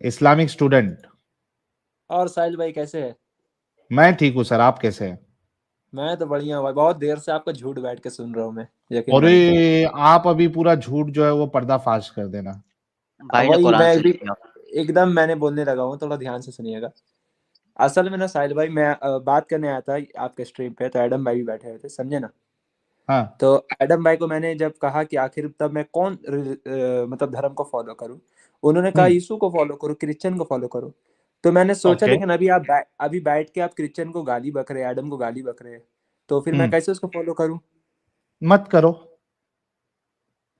Islamic student. और साहिल भाई कैसे है? मैं ठीक हूँ सर, आप कैसे हैं? मैं तो बढ़िया हूँ भाई, बहुत देर से आपका झूठ बैठ के सुन रहा हूँ मैं, यकीन मानिए। अरे आप अभी पूरा झूठ जो है वो पर्दाफाश कर देना। भाई ने वही कुरान मैं से भी लिया। एकदम मैंने बोलने लगा हूँ, थोड़ा ध्यान से सुनिएगा। असल में ना साहिल भाई, मैं बात करने आया था आपके स्ट्रीम पे, तो एडम भाई भी बैठे हुए थे, समझे ना। हाँ तो एडम भाई को मैंने जब कहा कि आखिर तब मैं कौन मतलब धर्म को फॉलो करूं, उन्होंने कहा यीशु को फॉलो करो, क्रिश्चियन को फॉलो करो। तो मैंने सोचा ओके। लेकिन अभी बैठ के आप क्रिश्चियन को गाली बक रहे हैं, एडम को गाली बक रहे हैं, तो फिर मैं कैसे उसको फॉलो करूं? मत करो।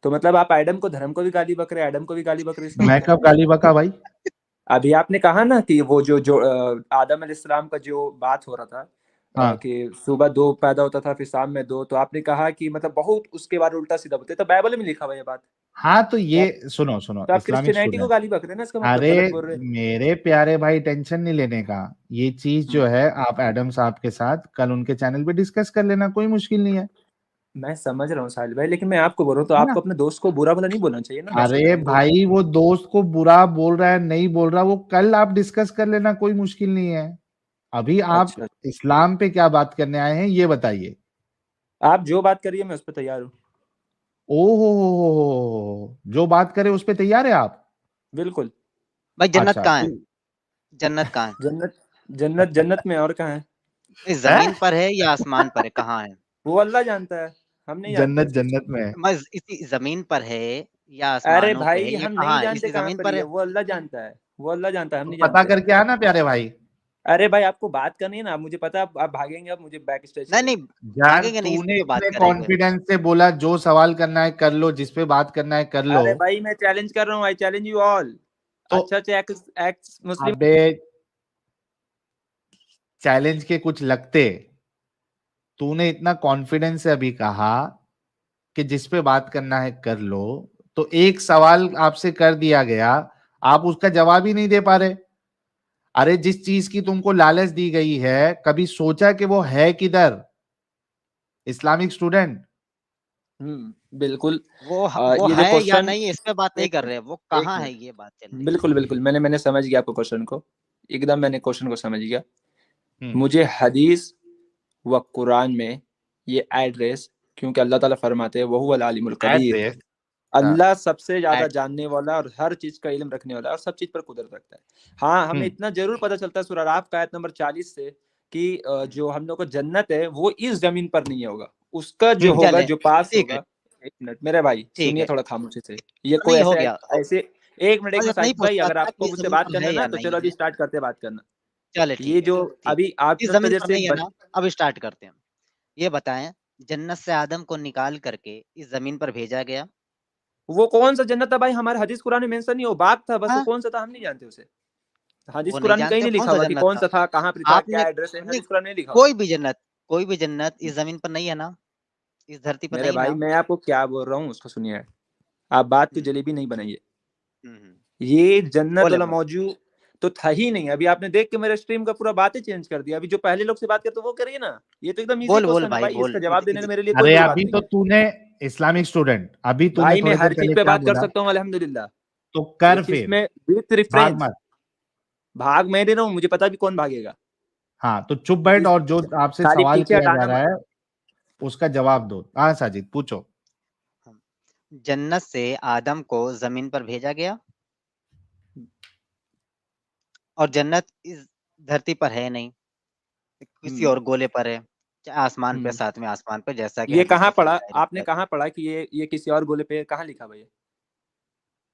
तो मतलब आप एडम को, धर्म को भी गाली बक रहे हैं, एडम को भी गाली बक रहे हैं, इसका मैं मतलब? कब गाली बका भाई? अभी आपने कहा ना कि वो जो आदम अलैहिस्सलाम का जो बात हो रहा था, हाँ कि सुबह दो पैदा होता था फिर शाम में दो, तो आपने कहा कि मतलब बहुत उसके बाद उल्टा सीधा बोलते, तो बाइबल में लिखा हुआ ये बात। हाँ, तो तो आप ये सुनो सुनो, तो आप इस्लामिक क्रिश्चियनिटी को स्टूडेंट। गाली बक रहे हैं ना, इसका मतलब अरे गलत बोल रहे हैं। मेरे प्यारे भाई, टेंशन नहीं लेने का। ये चीज जो हम्म, है आप एडम साहब के साथ कल उनके चैनल पे डिस्कस कर लेना, कोई मुश्किल नहीं है। मैं समझ रहा हूँ साहिल भाई, लेकिन मैं आपको बोल रहा हूँ, तो है ना? आपको अपने दोस्त को बुरा भला नहीं बोलना चाहिए ना, मैसेज अरे करके बोल रहा भाई, वो दोस्त को बुरा बोल रहा है नहीं बोल रहा, वो कल आप डिस्कस कर लेना, कोई मुश्किल नहीं है। अभी हूँ। आप अच्छा, इस्लाम पे क्या बात करने आए हैं ये बताइए। आप जो बात करिए मैं उस पर तैयार हूँ। ओहो, जो बात करे उस पे तैयार है आप? बिल्कुल। भाई जन्नत अच्छा कहाँ तो है? जन्नत कहाँ है? जन्नत, जन्नत जन्नत में, और कहाँ है? इस है? जमीन पर है या आसमान पर है, कहाँ है? वो अल्लाह जानता है, हम नहीं जानते जन्नत इस चीज जन्नत को। में है। मैं इसी जमीन पर है या अरे आसमानों पे है भाई, या हम नहीं कहाँ है? जानते इसी कहाँ जमीन पर पर ही है, है। वो अल्लाह जानता है, वो अल्लाह जानता है, हम तो नहीं पता जानते। करके आना प्यारे भाई। अरे भाई, आपको बात करनी है ना, मुझे पता है आप भागेंगे, अब मुझे बैक स्टेज नहीं से। नहीं, यार भागेंगे नहीं, इसी तूने पे बात इतने करेंगे। कॉन्फिडेंस से बोला जो सवाल करना है कर लो, जिस पे बात करना है कर लो। अरे भाई, मैं चैलेंज कर रहा हूँ, आई चैलेंज यू ऑल। तो अच्छा अच्छा, एक्स एक्स मुस्लिम। अबे, चैलेंज के कुछ लगते। तूने इतना कॉन्फिडेंस से अभी कहा कि जिस पे बात करना है कर लो, तो एक सवाल आपसे कर दिया गया, आप उसका जवाब ही नहीं दे पा रहे। अरे जिस चीज की तुमको लालच दी गई है, कभी सोचा कि वो है किधर? Islamic student. बिल्कुल। वो ये जो है या क्वेश्चन, नहीं इस पे बात नहीं एक कर मिनट, रहे, वो एक कहाँ है मिनट, ये बात चल रही है। बिल्कुल बिल्कुल, मैंने समझ गया आपको क्वेश्चन को, एकदम मैंने क्वेश्चन को समझ गया। हम्म। मुझे हदीस व कुरान में ये एड्रेस, क्योंकि अल्लाह ताला फरमाते हैं वहु अल आलिमुल कबीर, एड्रेस। हाँ। अल्लाह सबसे ज्यादा एट जानने वाला और हर चीज का इल्म रखने वाला है और सब चीज पर कुदरत रखता है। हाँ, हमें हम्म। इतना जरूर पता चलता है सूरह राफ का आयत नंबर 40 से कि जो हम लोग को जन्नत है वो इस जमीन पर नहीं होगा, उसका जो हम्म। होगा, चले, जो पास ठीक है, होगा। एक मिनट मेरे भाई, ठीक सुनिए है। थोड़ा खामोशी से। ये कोई नहीं हो ऐसे गया। ऐसे एक मिनट इतना ही साजिद भाई, पूछना अगर था कि आपको इस मुझसे जमीन बात पर करना है है या ना, तो नहीं चलो अभी है। स्टार्ट करते बात करना। चले ये ठीक है, जो ठीक अभी आप है। इस जितना जमीन देर पर से नहीं है ना, अब स्टार्ट करते हैं। ये बताएं, जन्नत से आदम को निकाल करके इस जमीन पर भेजा गया। वो कौन सा जन्नत था भाई? हमारे हदीस कुरान में मेंशन नहीं हो, बाग था बस, वो हाँ, कौन सा था हम नहीं जानते उसे। हदीस वो नहीं कुरान में कहीं जानते नहीं कौन लिखा सा हुआ कि जन्नत कौन था। सा था, कहाँ पर था, आपने क्या एड्रेस है, नहीं, हदीस कुरान में नहीं लिखा हुआ। कोई भी जन्नत इस जमीन पर नहीं है ना, इस धरती पर मेरे नहीं भाई, ना। मैं आपको क्या बोल रहा हूँ उसको सुनिए। आप बात की हम्म, जलेबी नहीं बनाइए। हम्म। ये जन्नत बोले वाला बोले। मौजू तो था ही नहीं। अभी आपने देख के मेरे स्ट्रीम का पूरा बात ही चेंज कर दिया। अभी जो पहले लोग से बात करते वो करिए ना। ये तो एकदम इजी बोल बोल क्वेश्चन है भाई भाई, बोल, इसका जवाब देने में मेरे लिए कोई अरे बड़ी बात अभी नहीं तो है। तूने, इस्लामिक स्टूडेंट, अभी तूने भाई, मैं थोड़ी देर हर चीज पहले पे क्या बात कर बोला? सकता हूँ अल्हम्दुलिल्लाह। तो कर इस चीज फिर। में विथ भाग रेफरेंस। मत। भाग मैं दे रहा हूँ, मुझे पता भी कौन भागेगा। हाँ तो चुप बैठ, जिस और जो आपसे खाली सवाल पीछे किया जा हटाना रहा मत। है उसका जवाब दो। हाँ साजिद पूछो। जन्नत से आदम को जमीन पर भेजा गया और जन्नत इस धरती पर है नहीं, किसी हम्म और गोले पर है, चाहे आसमान पे, हम्म साथ में आसमान पे, जैसा कि ये हदीस कहाँ में पढ़ा? समझाया आपने गया है। कहाँ पढ़ा कि ये किसी और गोले पे है? कहाँ लिखा भाई?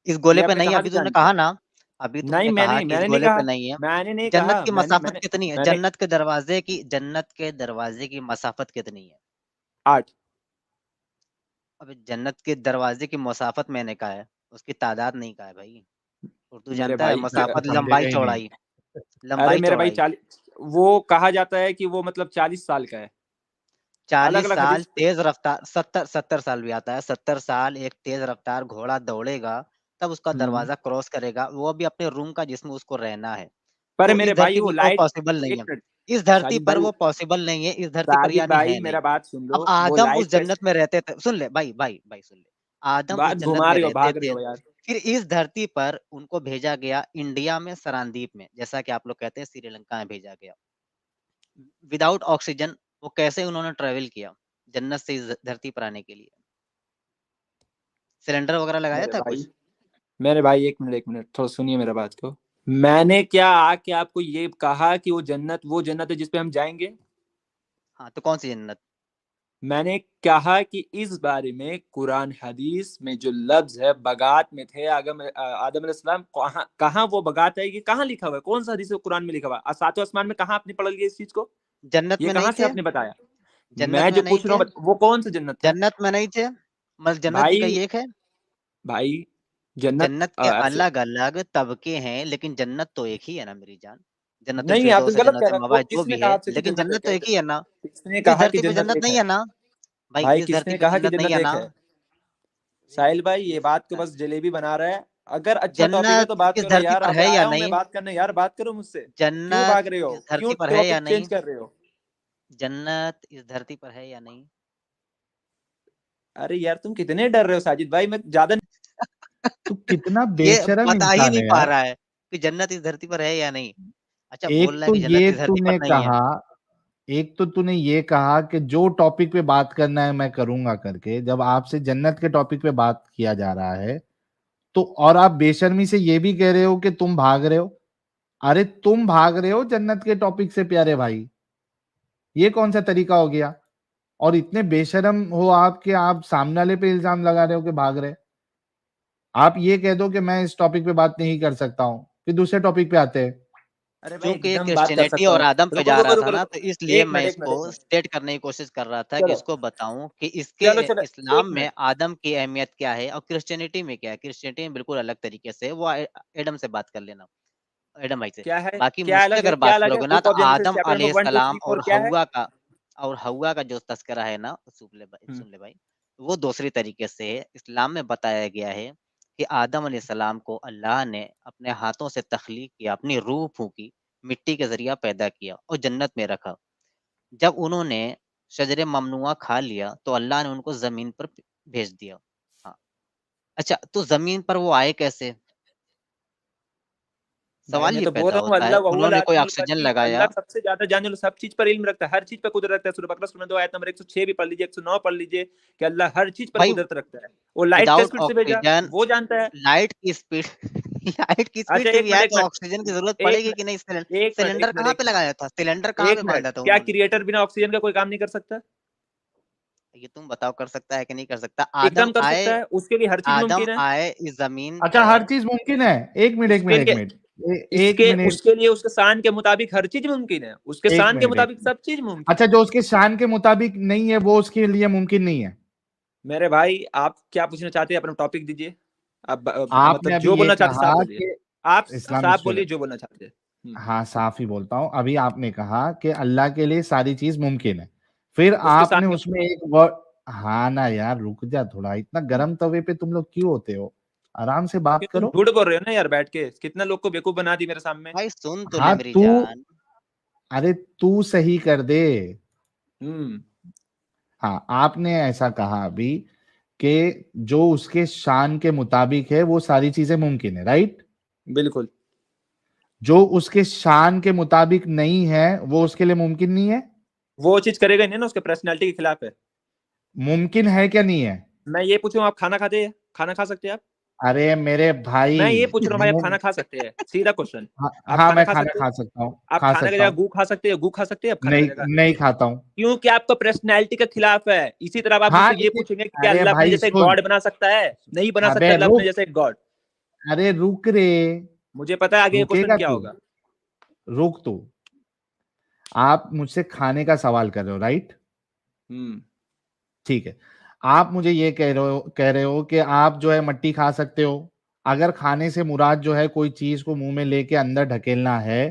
इस ये गोले पे आपने नहीं, कहाँ से अभी तुमने जान लिया? कहा ना, अभी नहीं, तुमने कहा मैंने कि इस मैंने नहीं गोले पे कहा। नहीं है। मैंने नहीं जन्नत कहा। की मैंने मसाफत मैंने कितनी है? मैंने जन्नत के दरवाजे की मसाफत कितनी है? 8। अबे जन्नत के दरवाजे की मसाफत मैंने कहा है, उसकी तादाद नहीं कहा है भाई। उर्दू मेरे जानता है? भाई, मसाफत समझेगा लंबाई ही नहीं। चौड़ाई, अरे लंबाई मेरे भाई, चौड़ाई। 40, वो कहा जाता है कि वो मतलब 40 साल का है। अलग 40 अलग साल हदीस। तेज रफ्तार, 70 साल भी आता है। 70 साल एक तेज रफ्तार घोड़ा दौड़ेगा, तब उसका हम्म दरवाजा क्रॉस करेगा, वो भी अपने रूम का जिसमें उसको रहना है। पर तो मेरे इस भाई, धरती वो पर वो लाइट, पॉसिबल नहीं एक है। मिनट, इस धरती साजिद पर भाई, वो पॉसिबल नहीं है, इस धरती पर साजिद यानी भाई है नहीं। मेरा बात सुन अब लो, वो आदम उस लाइट कैसे? जन्नत में रहते थे, सुन ले भाई भाई भाई सुन ले। आदम उस बात जन्नत घुमा में रहे हो, रहते भाग रहे थे। हो यार। फिर इस धरती पर उनको भेजा गया इंडिया में सरांदीप में, जैसा कि आप लोग कहते हैं श्रीलंका में भेजा गया। विदाउट ऑक्सीजन वो कैसे उन्होंने ट्रेवल किया जन्नत से इस धरती पर आने के लिए? सिलेंडर वगैरह लगाया था कुछ? मेरे भाई एक मिनट थोड़ा सुनिए मेरा बात को। मैंने क्या आके आपको ये कहा कि वो जन्नत है जिसपे हम जाएंगे? हाँ, तो कौन सी जन्नत? मैंने कहा कि इस बारे में कुरान हदीस में जो लफ्ज है बगात में थे आदम अलैहिस्सलाम, कहाँ वो बगात है? ये कहाँ लिखा हुआ है? कौन सा हदीस कुरान में लिखा हुआ है? सातवें आसमान में कहाँ आपने पढ़ लिया इस चीज को? जन्नत ये में कहाँ नहीं से थे? आपने बताया? जन्नत मैं में जो नहीं पूछ रहा थे? हूँ वो कौन सा जन्नत था? जन्नत में नहीं थे? मतलब जन्नत भी कई एक है? भाई जन्नत जन्नत के ऐसे अलग अलग तबके हैं, लेकिन जन्नत तो एक ही है ना मेरी जान। जन्नतुल नहीं, आप फिरदौस है, गलत कह जन्नत रहे हो। वो मवा जो किसने भी कहा है, आपसे कि लेकिन जन्नत जन्नत एक तो है? एक ही है ना। किसने इस कहा कि धरती पे जन्नत जन्नत एक नहीं है? है ना भाई? भाई इस धरती किसने पे कहा कि जन्नत नहीं जन्नत है एक ना? है? साहिल भाई ये बात को बस जलेबी बना रहा है। अगर अच्छा टॉपिक है जन्नत तो बात इस करो धरती यार। पर अबे है या आया हूं मैं नहीं? बात करने यार, बात करो मुझसे। क्यों जन्नत भाग रहे हो? इस धरती क्यों पर है या टॉपिक नहीं? चेंज कर रहे हो? जन्नत इस धरती पर है या नहीं? अरे यार तुम कितने डर रहे हो साजिद भाई? मैं ज्यादा तू कितना ये बेशरम बता ही इंसान नहीं है पा यार। रहा है कि जन्नत इस धरती पर है या नहीं। अच्छा, बोल एक रहा है तो कि जन्नत ये इस धरती पर तूने नहीं है। कहा, एक तो तूने ये कहा कि जो टॉपिक पे बात करना है मैं करूंगा करके, जब आपसे जन्नत के टॉपिक पे बात किया जा रहा है तो, और आप बेशर्मी से ये भी कह रहे हो कि तुम भाग रहे हो। अरे तुम भाग रहे हो जन्नत के टॉपिक से प्यारे भाई, ये कौन सा तरीका हो गया? और इतने बेशरम हो आप कि आप सामने वाले पे इल्जाम लगा रहे हो कि भाग रहे। आप ये कह दो कि मैं इस टॉपिक पे बात नहीं कर सकता हूं, फिर दूसरे टॉपिक पे आते हैं। अरे भाई चूंकि ये एकदम बात कर क्रिश्चियनिटी सकता और हूँ। आदम पे रुको जा रुको रहा रुको था ना, रुको तो इसलिए मैं एक इसको मिनट स्टेट करने की कोशिश कर रहा था कि चलो इसको बताऊं कि इसके चलो चलो एक इस्लाम में मिनट आदम की अहमियत क्या है और क्रिश्चियनिटी में क्या है। क्रिश्चियनिटी में बिल्कुल अलग तरीके से वो एडम से बात कर लेना, एडम भाई से। क्या है? बाकी क्या मुझसे अलग है? अगर क्या बात अलग है? करोगे ना बुक तो of genesis Adam chapter number 1 2 अलैहिस्सलाम 3 4 क्या है? और हव्वा का जो तस्करा है ना, हम्म, सुन ले भाई, वो दूसरी तरीके से इस्लाम में बताया गया है कि आदम अलैहिस्सलाम को अल्लाह ने अपने हाथों से तख्लीक किया, अपनी रूह फूकी, मिट्टी के जरिया पैदा किया और जन्नत में रखा। जब उन्होंने शजरे ममनुआ खा लिया तो अल्लाह ने उनको जमीन पर भेज दिया। हाँ, अच्छा, तो जमीन पर वो आए कैसे? भाई सवाल मैं ये तो बोल पैदा रहा हूँ होता है, अल्लाह वहुवल उन्होंने कोई आलिमुल ऑक्सीजन कदीर। लगाया। अल्लाह सबसे ज्यादा जानने वाला, सब चीज पर इल्म रखता है, हर चीज पर कुदरत रखता है। सूरह बकरा सूरह 2 आयत नंबर 106 भी पढ़ लीजिए, 109 पढ़ लीजिए कि अल्लाह हर चीज पर भाई कुदरत रखता है। वो लाइट किस विदाउट स्पीड से भेजा ऑक्सीजन, वो जानता है। लाइट की स्पीड लाइट की स्पीड अच्छा से भी आए तो ऑक्सीजन की जरूरत एक पड़ेगी मिनट कि नहीं? एक मिनट सिलेंडर एक मिनट कहाँ एक पे मिनट लगाया था? सिलेंडर कहाँ पे एक मिनट बांधा था क्या उन्होंने? क्रिएटर बिना ऑक्सीजन का कोई काम नहीं कर सकता? ये तुम बताओ, कर सकता है कि नहीं कर सकता? एकदम कर सकता है, उसके लिए हर चीज आदम मुमकिन है। आए इस जमीन अच्छा, हर पर। चीज मुमकिन है? एक मिनट एक उसके मिनट एक लिए मिनट एक इसके मिनट उसके लिए उसके शान के मुताबिक हर चीज मुमकिन है। उसके एक शान के मिनट एक मुताबिक मिनट। सब चीज मुमकिन अच्छा, है। जो उसके शान के मुताबिक नहीं है वो उसके लिए मुमकिन नहीं है? मेरे भाई आप क्या पूछना चाहते हैं? अपना टॉपिक दीजिए। आप आपने मतलब अभी जो ये बोलना चाहते कहा साफ बोलिए। कि आप इस्लामिक साफ बोलिए स्टूडेंट, जो बोलना चाहते हैं। हाँ साफ ही बोलता हूँ। अभी आपने कहा कि अल्लाह के लिए सारी चीज मुमकिन है, फिर उसके आपने शान के उसमें एक वर्ड, हाँ ना यार रुक जा थोड़ा, इतना गर्म तवे पे तुम लोग क्यों होते हो? आराम से बात तुम करो। झूठ बोल रहे हो ना यार बैठ के। कितना लोग को बेवकूफ बना दी मेरे सामने। भाई सुन तो ले हाँ मेरी तू, जान। अरे तू सही कर दे। हम्म हाँ, आपने ऐसा कहा अभी कि जो उसके शान के मुताबिक है वो सारी चीजें मुमकिन है, राइट? बिल्कुल। जो उसके शान के मुताबिक नहीं है वो उसके लिए मुमकिन नहीं है। वो चीज करेगा नहीं ना, उसके पर्सनैलिटी के खिलाफ है। मुमकिन है क्या नहीं है? मैं ये पूछूं आप खाना खाते हैं? खाना खा सकते हैं आप? अरे मेरे भाई, मैं ये पूछ रहा हूँ भाई, आप मुम खाना खा सकते हैं? सीधा क्वेश्चन। हाँ, आप हाँ, खाना मैं खा खाना सकते हैं? खा सकता हूँ, आप खा खाना की सकता जगह हूँ। गू खा सकते हैं? गू खा सकते हैं आप खाने की नहीं, जगह? नहीं खाता हूँ। क्योंकि आपका पर्सनैलिटी के खिलाफ है। इसी तरह आप हाँ मुझसे ये पूछेंगे कि क्या अरे अल्लाह अपने भाई जैसे सुन, गॉड बना सकता है? नहीं बना अबे सकता अल्लाह अपने रुक, जैसे गॉड। अरे रुक रे, मुझे पता है आगे क्वेश्चन रुकेगा क्या तू? होगा। रुक तू। आप मुझसे खाने का सवाल कर रहे हो, राइट? हम्म ठीक है। आप मुझे ये कह रहे हो कि आप जो है मट्टी खा सकते हो। अगर खाने से मुराद जो है कोई चीज को मुंह में लेके अंदर ढकेलना है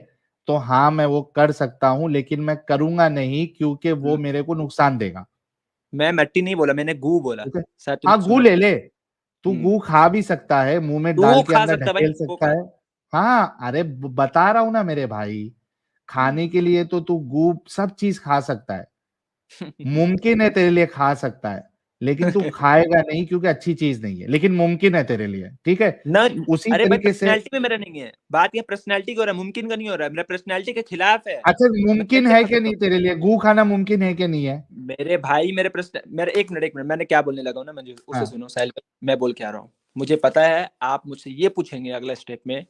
तो हाँ मैं वो कर सकता हूं, लेकिन मैं करूंगा नहीं क्योंकि वो हम्म। मेरे को नुकसान देगा। मैं मट्टी नहीं बोला, मैंने गू बोला। ठीक है। शायद हाँ, तुमने गू सुना ले नहीं। ले। तू हम्म गू खा भी सकता है, मुंह में गू डाल के खा अंदर सकता है भाई, ढकेल गू सकता खा। है। हाँ, अरे बता रहा हूं ना मेरे भाई, खाने के लिए तो तू गू सब चीज खा सकता है, मुमकिन है तेरे लिए खा सकता है, लेकिन तू खाएगा नहीं क्योंकि अच्छी चीज नहीं है, लेकिन मुमकिन है तेरे लिए, ठीक है। ना उसी अरे भाई तरीके से पर्सनैलिटी में मेरा नहीं है बात, ये पर्सनैलिटी का हो रहा है, मुमकिन का नहीं हो रहा है, मेरा पर्सनैलिटी के खिलाफ है। अच्छा मैं मुमकिन कैसे है खा कि सकता नहीं हूँ? तेरे लिए गू खाना, मुमकिन है कि नहीं है? मेरे भाई मेरे एक मिनट मैंने क्या बोलने लगा हूँ ना, मुझे उसे हाँ सुनो साहिल भाई, मैं बोल के आ रहा हूँ। मुझे पता है आप मुझसे ये पूछेंगे अगला स्टेप में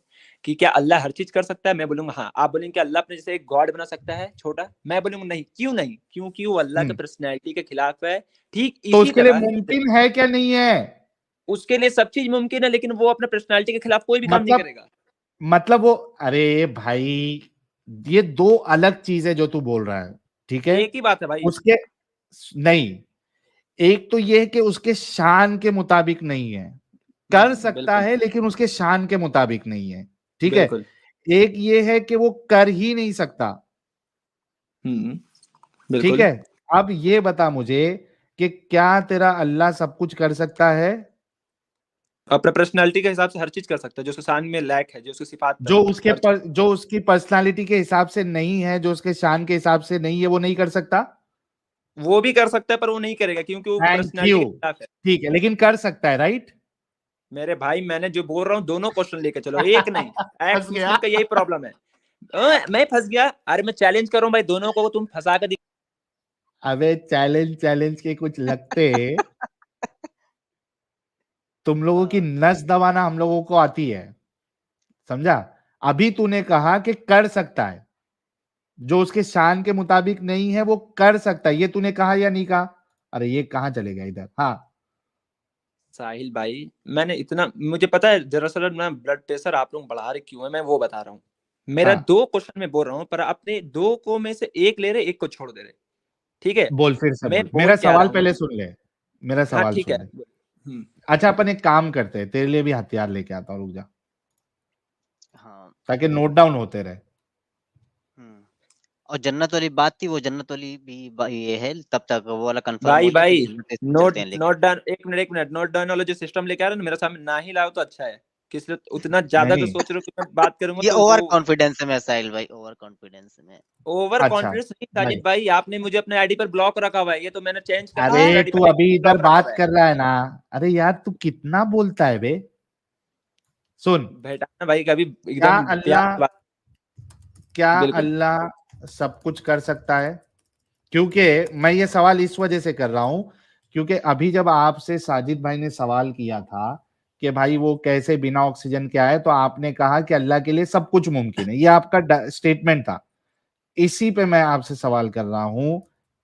कि क्या अल्लाह हर चीज कर सकता है, मैं बोलूंगा हाँ। आप बोलेंगे कि अल्लाह अपने जैसे एक गॉड बना सकता है छोटा, मैं बोलूंगा नहीं। क्यों नहीं? क्योंकि वो अल्लाह के हम्म, पर्सनैलिटी के खिलाफ है। ठीक तो इसी उसके लिए तरह मुमकिन है क्या नहीं है? उसके लिए सब चीज मुमकिन है, लेकिन वो अपने पर्सनैलिटी के खिलाफ कोई भी काम नहीं मतलब करेगा। वो, अरे भाई ये दो अलग चीजें जो तू बोल रहा है, ठीक है। एक ही बात है भाई। उसके नहीं, एक तो ये है कि उसके शान के मुताबिक नहीं है, कर सकता बिल्कुल है लेकिन उसके शान के मुताबिक नहीं है, ठीक है। बिल्कुल। एक ये है कि वो कर ही नहीं सकता, ठीक बिल्कुल। है। अब ये बता मुझे कि क्या तेरा अल्लाह सब कुछ कर सकता है? अपने पर्सनैलिटी के हिसाब से हर चीज कर सकता है, जो उसके शान में लैक है, जो उसकी सिफात जो तलक है, उसके हर चीज। जो उसकी पर्सनालिटी के हिसाब से नहीं है, जो उसके शान के हिसाब से नहीं है, वो नहीं कर सकता। वो भी कर सकता है पर वो नहीं करेगा क्योंकि वो थैंक पर्सनैलिटी यू, के खिलाफ है। ठीक है, लेकिन कर सकता है, राइट। मेरे भाई मैंने जो बोल रहा हूँ दोनों क्वेश्चन लेके चलो, एक नहीं। फंस एक्स गया। मुस्लिम का यही प्रॉब्लम है। मैं फंस गया। अरे मैं चैलेंज कर रहा हूँ भाई, दोनों को तुम फंसा कर अबे चैलेंज चैलेंज के कुछ लगते, तुम लोगों की हाँ, नस दबाना हम लोगों को आती है, समझा। अभी तूने कहा कि कर सकता है, जो उसके शान के मुताबिक नहीं है वो कर सकता है, ये तूने कहा या नहीं कहा? अरे ये कहाँ चले गया इधर, हाँ। साहिल भाई, मैंने इतना मुझे पता है दरअसल मैं ब्लड प्रेशर आप लोग बढ़ा रहे क्यों है, मैं वो बता रहा हूँ। मेरा हाँ दो क्वेश्चन में बोल रहा हूँ पर अपने दो को में से एक ले रहे, एक को छोड़ दे रहे। ठीक है। बोल, फिर से मैं बोल, बोल मेरा क्या सवाल रहा हूँ? पहले सुन ले, मेरा हाँ सवाल ठीक है। सुन ले। अच्छा अपन एक काम करते हैं, तेरे लिए भी हथियार लेके आता हूँ, रुक जा, हाँ। ताकि नोट डाउन होते रहे। हम्म। और जन्नत वाली बात थी, वो जन्नत वाली भी ये है, तब तक वो वाला कंफर्म हो भाई जाए, फिर भाई जन्नत से नोट चलते हैं लेके। नोट डाउन, एक मिनट नोट डाउन वाला जो सिस्टम लेके आ रहे हो ना मेरे सामने ना ही लाओ तो अच्छा है। किसी उतना ज्यादा जो नहीं, सोच रहे हो कि मैं बात करूंगा ये तो ओवर वो कॉन्फिडेंस में साहिल भाई, ओवर कॉन्फिडेंस में। ओवर अच्छा कॉन्फिडेंस नहीं भाई, साजिद भाई, आपने मुझे अपने आईडी पर ब्लॉक रखा हुआ है, ये तो मैंने चेंज करना अरे दूसरा आईडी तू पर, अभी इधर ब्लॉक रखा हुआ बात है। कर रहा है ना, अरे यार तू कितना बोलता है बे, सुन। बेटा ना भाई कभी क्या एकदम प्यार अल्लाह, से बात। क्या बिल्कुल। अल्लाह सब कुछ कर सकता है? क्योंकि मैं ये सवाल इस वजह से कर रहा हूं, क्योंकि अभी जब आपसे साजिद भाई ने सवाल किया था कि भाई वो कैसे बिना ऑक्सीजन के आए, तो आपने कहा कि अल्लाह के लिए सब कुछ मुमकिन है, ये आपका स्टेटमेंट था। इसी पे मैं आपसे सवाल कर रहा हूं,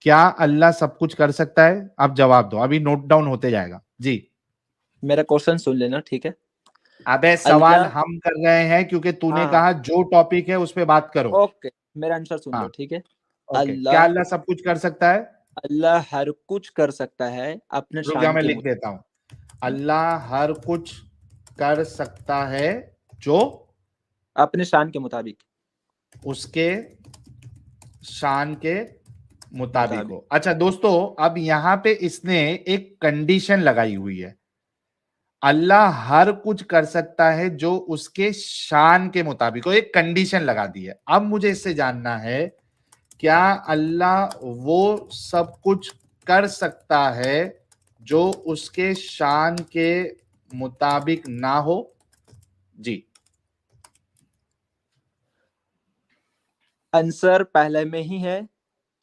क्या अल्लाह सब कुछ कर सकता है? आप जवाब दो, अभी नोट डाउन होते जाएगा जी। मेरा क्वेश्चन सुन लेना ठीक है। अबे सवाल अल्लाह। हम कर रहे हैं क्योंकि तूने हाँ कहा जो टॉपिक है उस पे बात करो। ओके, मेरा आंसर सुन लो हाँ, ठीक है। ओके, क्या अल्लाह। अल्लाह सब कुछ कर सकता है? अल्लाह हर कुछ कर सकता है अपने रुक जा, शान मैं के लिख देता हूं। अल्लाह हर कुछ कर सकता है जो अपने शान के मुताबिक। उसके शान के मुताबिक मुताबिक। हो। अच्छा दोस्तों, अब यहां पे इसने एक कंडीशन लगाई हुई है, अल्लाह हर कुछ कर सकता है जो उसके शान के मुताबिक हो, एक कंडीशन लगा दी है। अब मुझे इससे जानना है, क्या अल्लाह वो सब कुछ कर सकता है जो उसके शान के मुताबिक ना हो? जी। आंसर पहले में ही है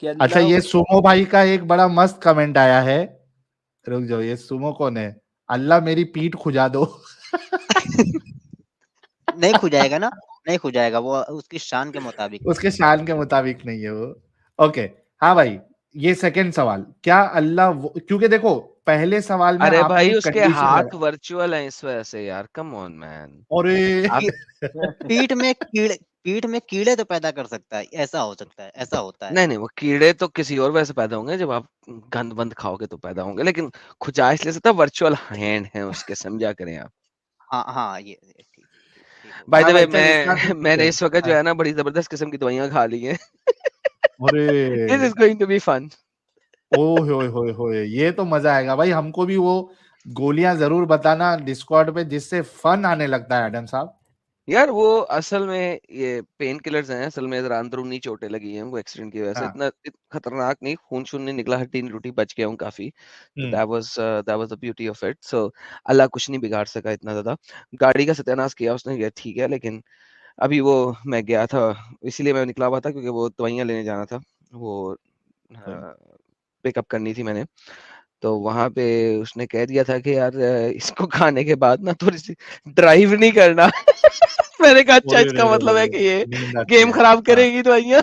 कि अच्छा, अल्लाह ये सुमो भाई का एक बड़ा मस्त कमेंट आया है, रुक जाओ, ये सुमो कौन है? अल्लाह मेरी पीठ खुजा दो। नहीं खुजाएगा ना, नहीं खुजाएगा, वो उसकी शान के मुताबिक है। उसके शान के मुताबिक नहीं है वो। ओके, हाँ भाई, ये सेकंड सवाल, क्या अल्लाह क्योंकि देखो पहले सवाल में अरे आपने भाई एक उसके कंडीशन हाथ लगा। वर्चुअल हैं इस वजह से यार, कम ऑन मैन। अरे आप पीठ में कीड़े, पीठ में कीड़े तो पैदा कर सकता है, ऐसा हो सकता है, ऐसा होता है। नहीं नहीं, वो कीड़े तो किसी और वजह से पैदा होंगे, जब आप गंद बंद खाओगे तो पैदा होंगे, लेकिन खुजा इसलिए सकता वर्चुअल हैंड है उसके, समझा करें आप। हाँ हाँ, ये ठीक ठीक ठीक ठीक हो बाय गया। द हाँ वे भाई चल, इसका आंसर मैं ठीक है। मैंने इस वक्त जो हाँ, है ना बड़ी जबरदस्त किस्म की दवाइयां खा ली हैं। दिस अरे is going to be fun. ओए होए होए होए, ये तो मजा आएगा भाई, हमको भी वो गोलियां जरूर बताना डिस्कॉर्ड पे, जिससे फन आने लगता है एडम साहब। यार वो असल में ये पेन किलर्स हैं, असल में जरा अंदरूनी चोटें लगी हैं वो एक्सीडेंट की वजह से, हाँ। इतना खतरनाक नहीं, खून शून नहीं निकला, हड्डी नहीं टूटी, बच गया हूँ काफी। तो that was the beauty of it. So Allah कुछ नहीं बिगाड़ सका इतना ज्यादा। गाड़ी का सत्यानाश किया उसने, ये ठीक है, लेकिन अभी वो मैं गया था, इसीलिए मैं निकला हुआ था क्योंकि वो दवाइयाँ लेने जाना था, वो पिकअप करनी थी मैंने। तो वहां पे उसने कह दिया था कि यार इसको खाने के बाद ना थोड़ी सी ड्राइव नहीं करना। मैंने कहा अच्छा, ओरे रे इसका रे रे मतलब है रे, कि ये नींद आती गेम है। खराब हाँ, करेगी दवाइयाँ।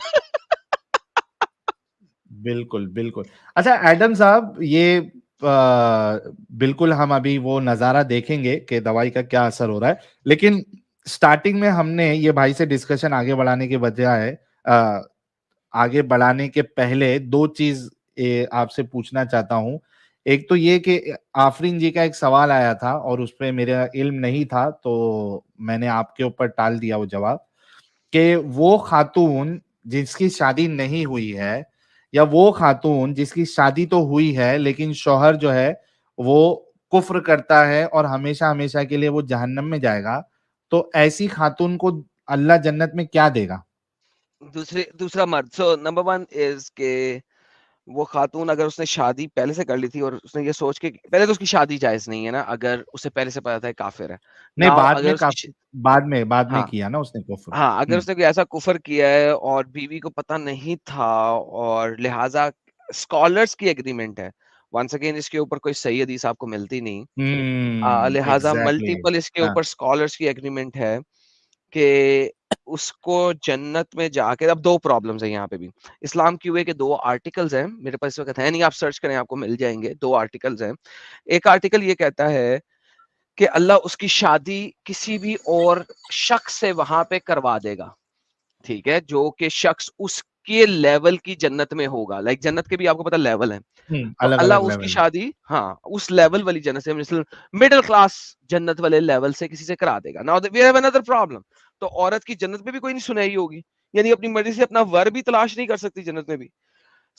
बिल्कुल बिल्कुल। अच्छा एडम साहब, ये बिल्कुल हम अभी वो नजारा देखेंगे कि दवाई का क्या असर हो रहा है, लेकिन स्टार्टिंग में हमने ये भाई से डिस्कशन आगे बढ़ाने के बजाय आगे बढ़ाने के पहले दो चीज आपसे पूछना चाहता हूं। एक तो ये कि आफरीन जी का एक सवाल आया था और उस पर मेरा इल्म नहीं था, तो मैंने आपके ऊपर टाल दिया वो जवाब, कि वो खातून जिसकी शादी नहीं हुई है, या वो खातून जिसकी शादी तो हुई है लेकिन शौहर जो है वो कुफ्र करता है और हमेशा हमेशा के लिए वो जहन्नम में जाएगा, तो ऐसी खातून को अल्लाह जन्नत में क्या देगा? दूसरा मर्द। सो नंबर वन इज के वो खातून अगर उसने शादी पहले से कर ली थी और उसने ये सोच के, पहले तो उसकी शादी जायज नहीं है ना, अगर उसे पहले से पता था ये काफिर है। नहीं, नाउ बाद अगर में उसकी काफी बाद में हाँ किया ना उसने कुफ्र। हाँ, अगर उसने कोई ऐसा कुफर किया है और बीवी को पता नहीं था और लिहाजा स्कॉलर्स की एग्रीमेंट है, वंस अगेन इसके ऊपर कोई सही हदीस आपको मिलती नहीं, लिहाजा एग्जैक्टली। मल्टीपल इसके हाँ। ऊपर स्कॉलर्स की एग्रीमेंट है कि उसको जन्नत में जाके, अब दो प्रॉब्लम्स है यहाँ पे भी। इस्लाम क्यूए के दो आर्टिकल्स हैं, मेरे पास इस वक्त है नहीं, आप सर्च करें आपको मिल जाएंगे, दो आर्टिकल्स हैं। एक आर्टिकल ये कहता है कि अल्लाह उसकी शादी किसी भी और शख्स से वहां पे करवा देगा, ठीक है, जो कि शख्स उसके लेवल की जन्नत में होगा। लाइक जन्नत के भी आपको पता लेवल है, तो अलग अल्लाह अलग उसकी लेवल। शादी हाँ उस लेवल वाली जन्नत से, मिसल मिडिल क्लास जन्नत वाले लेवल से किसी से करा देगा। Now we have another problem. तो औरत की जन्नत में भी कोई नहीं सुनाई होगी, यानी अपनी मर्जी से अपना वर भी तलाश नहीं कर सकती जन्नत में भी।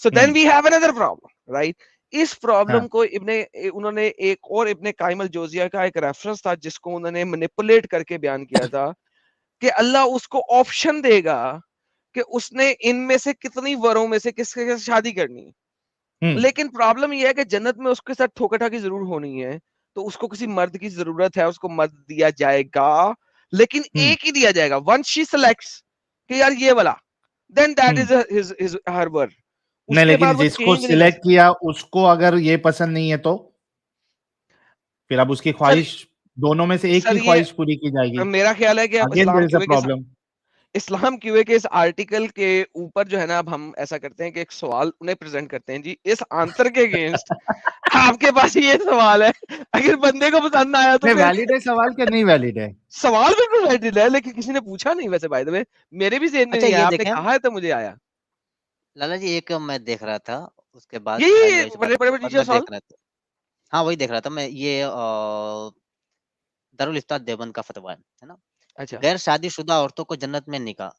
So then we have another problem, right. इस प्रॉब्लम हाँ। को उन्होंने एक और इब्ने कायम अल जोजिया का एक रेफरेंस था जिसको उन्होंने मैनिपुलेट करके बयान किया था कि अल्लाह उसको ऑप्शन देगा कि उसने इनमें से कितनी वरों में से किसके साथ शादी करनी है। लेकिन प्रॉब्लम ये है कि जन्नत में उसके साथ ठोका ठाकी जरूर होनी है, तो उसको किसी मर्द की जरूरत है, उसको मर्द दिया जाएगा, लेकिन एक ही दिया जाएगा, वंस शी सिलेक्ट्स कि यार ये वाला, then that is his her were. नहीं, उसके लेकिन बाद वो जिसको चेंज नहीं कर सिलेक्ट सकती। किया उसको अगर ये पसंद नहीं है तो फिर अब उसकी सर ख्वाहिश, दोनों में से एक की सर ये ख्वाहिश पूरी की जाएगी। मेरा ख्याल है कि अब again there is a problem. Islam QA के इस आर्टिकल के ऊपर जो है ना, अब हम ऐसा करते हैं कि एक सवाल उन्हें प्रेजेंट करते हैं जी, इस आंसर के अगेंस्ट आपके पास ये सवाल है, अगर बंदे को पसंद आया तो नहीं, फिर वैलिड है सवाल क्या नहीं वैलिड है? सवाल बिल्कुल वैलिड है, लेकिन किसी ने पूछा नहीं वैसे, बाय द वे मेरे भी जेहन में अच्छा नहीं ये आया, आपने देखें कहा है तो मुझे आया। लाला जी, एक मैं देख रहा था, उसके बाद साहिल ये भाई से बात बड़े बड़े करने के बाद टीचर मैं सवाल। देख रहा था। हाँ वही देख रहा था मैं, ये दारुल इफ्ता देवबंद का फतवा है ना। अच्छा गैर शादीशुदा औरतों को जन्नत में निकाह।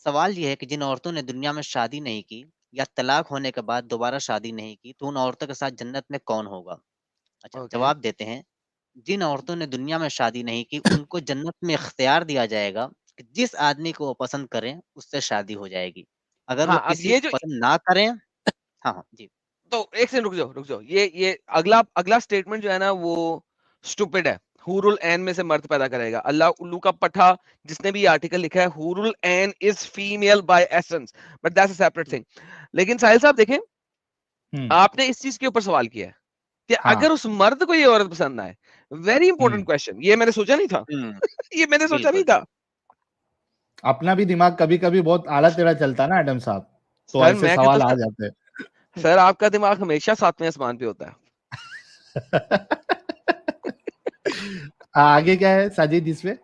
सवाल ये है कि जिन औरतों ने दुनिया में शादी नहीं की या तलाक होने के बाद दोबारा शादी नहीं की, तो उन औरतों के साथ जन्नत में कौन होगा? अच्छा, ओके जवाब देते हैं, जिन औरतों ने दुनिया में शादी नहीं की उनको जन्नत में इख्तियार दिया जाएगा कि जिस आदमी को वो पसंद करें उससे शादी हो जाएगी। अगर वो हाँ, अब किसी ये को जो, पसंद ना करें, हाँ हाँ जी, तो एक सेकंड रुक जाओ, ये अगला अगला स्टेटमेंट जो है ना वो स्टूपिड है। हुरुल ऐन में से मर्द पैदा करेगा अल्लाह, उल्लू का पठा जिसने भी आर्टिकल लिखा है, हुरुल ऐन is female by essence, but that's a separate thing. लेकिन साहिल साहब देखें, आपने इस चीज के ऊपर सवाल किया है कि हाँ। अगर उस मर्द को ये औरत पसंद आए, वेरी इंपॉर्टेंट क्वेश्चन, ये मैंने सोचा नहीं था। हम्म, ये मैंने सोचा नहीं बिल्कुल। था। अपना भी दिमाग कभी कभी बहुत आला तेरा चलता है ना एडम साहब, तो सर ऐसे मैं कहता सवाल आ हूं, जाते सर आपका दिमाग हमेशा सातवें आसमान पे होता है। हैं। आगे क्या है साजिद इसमें?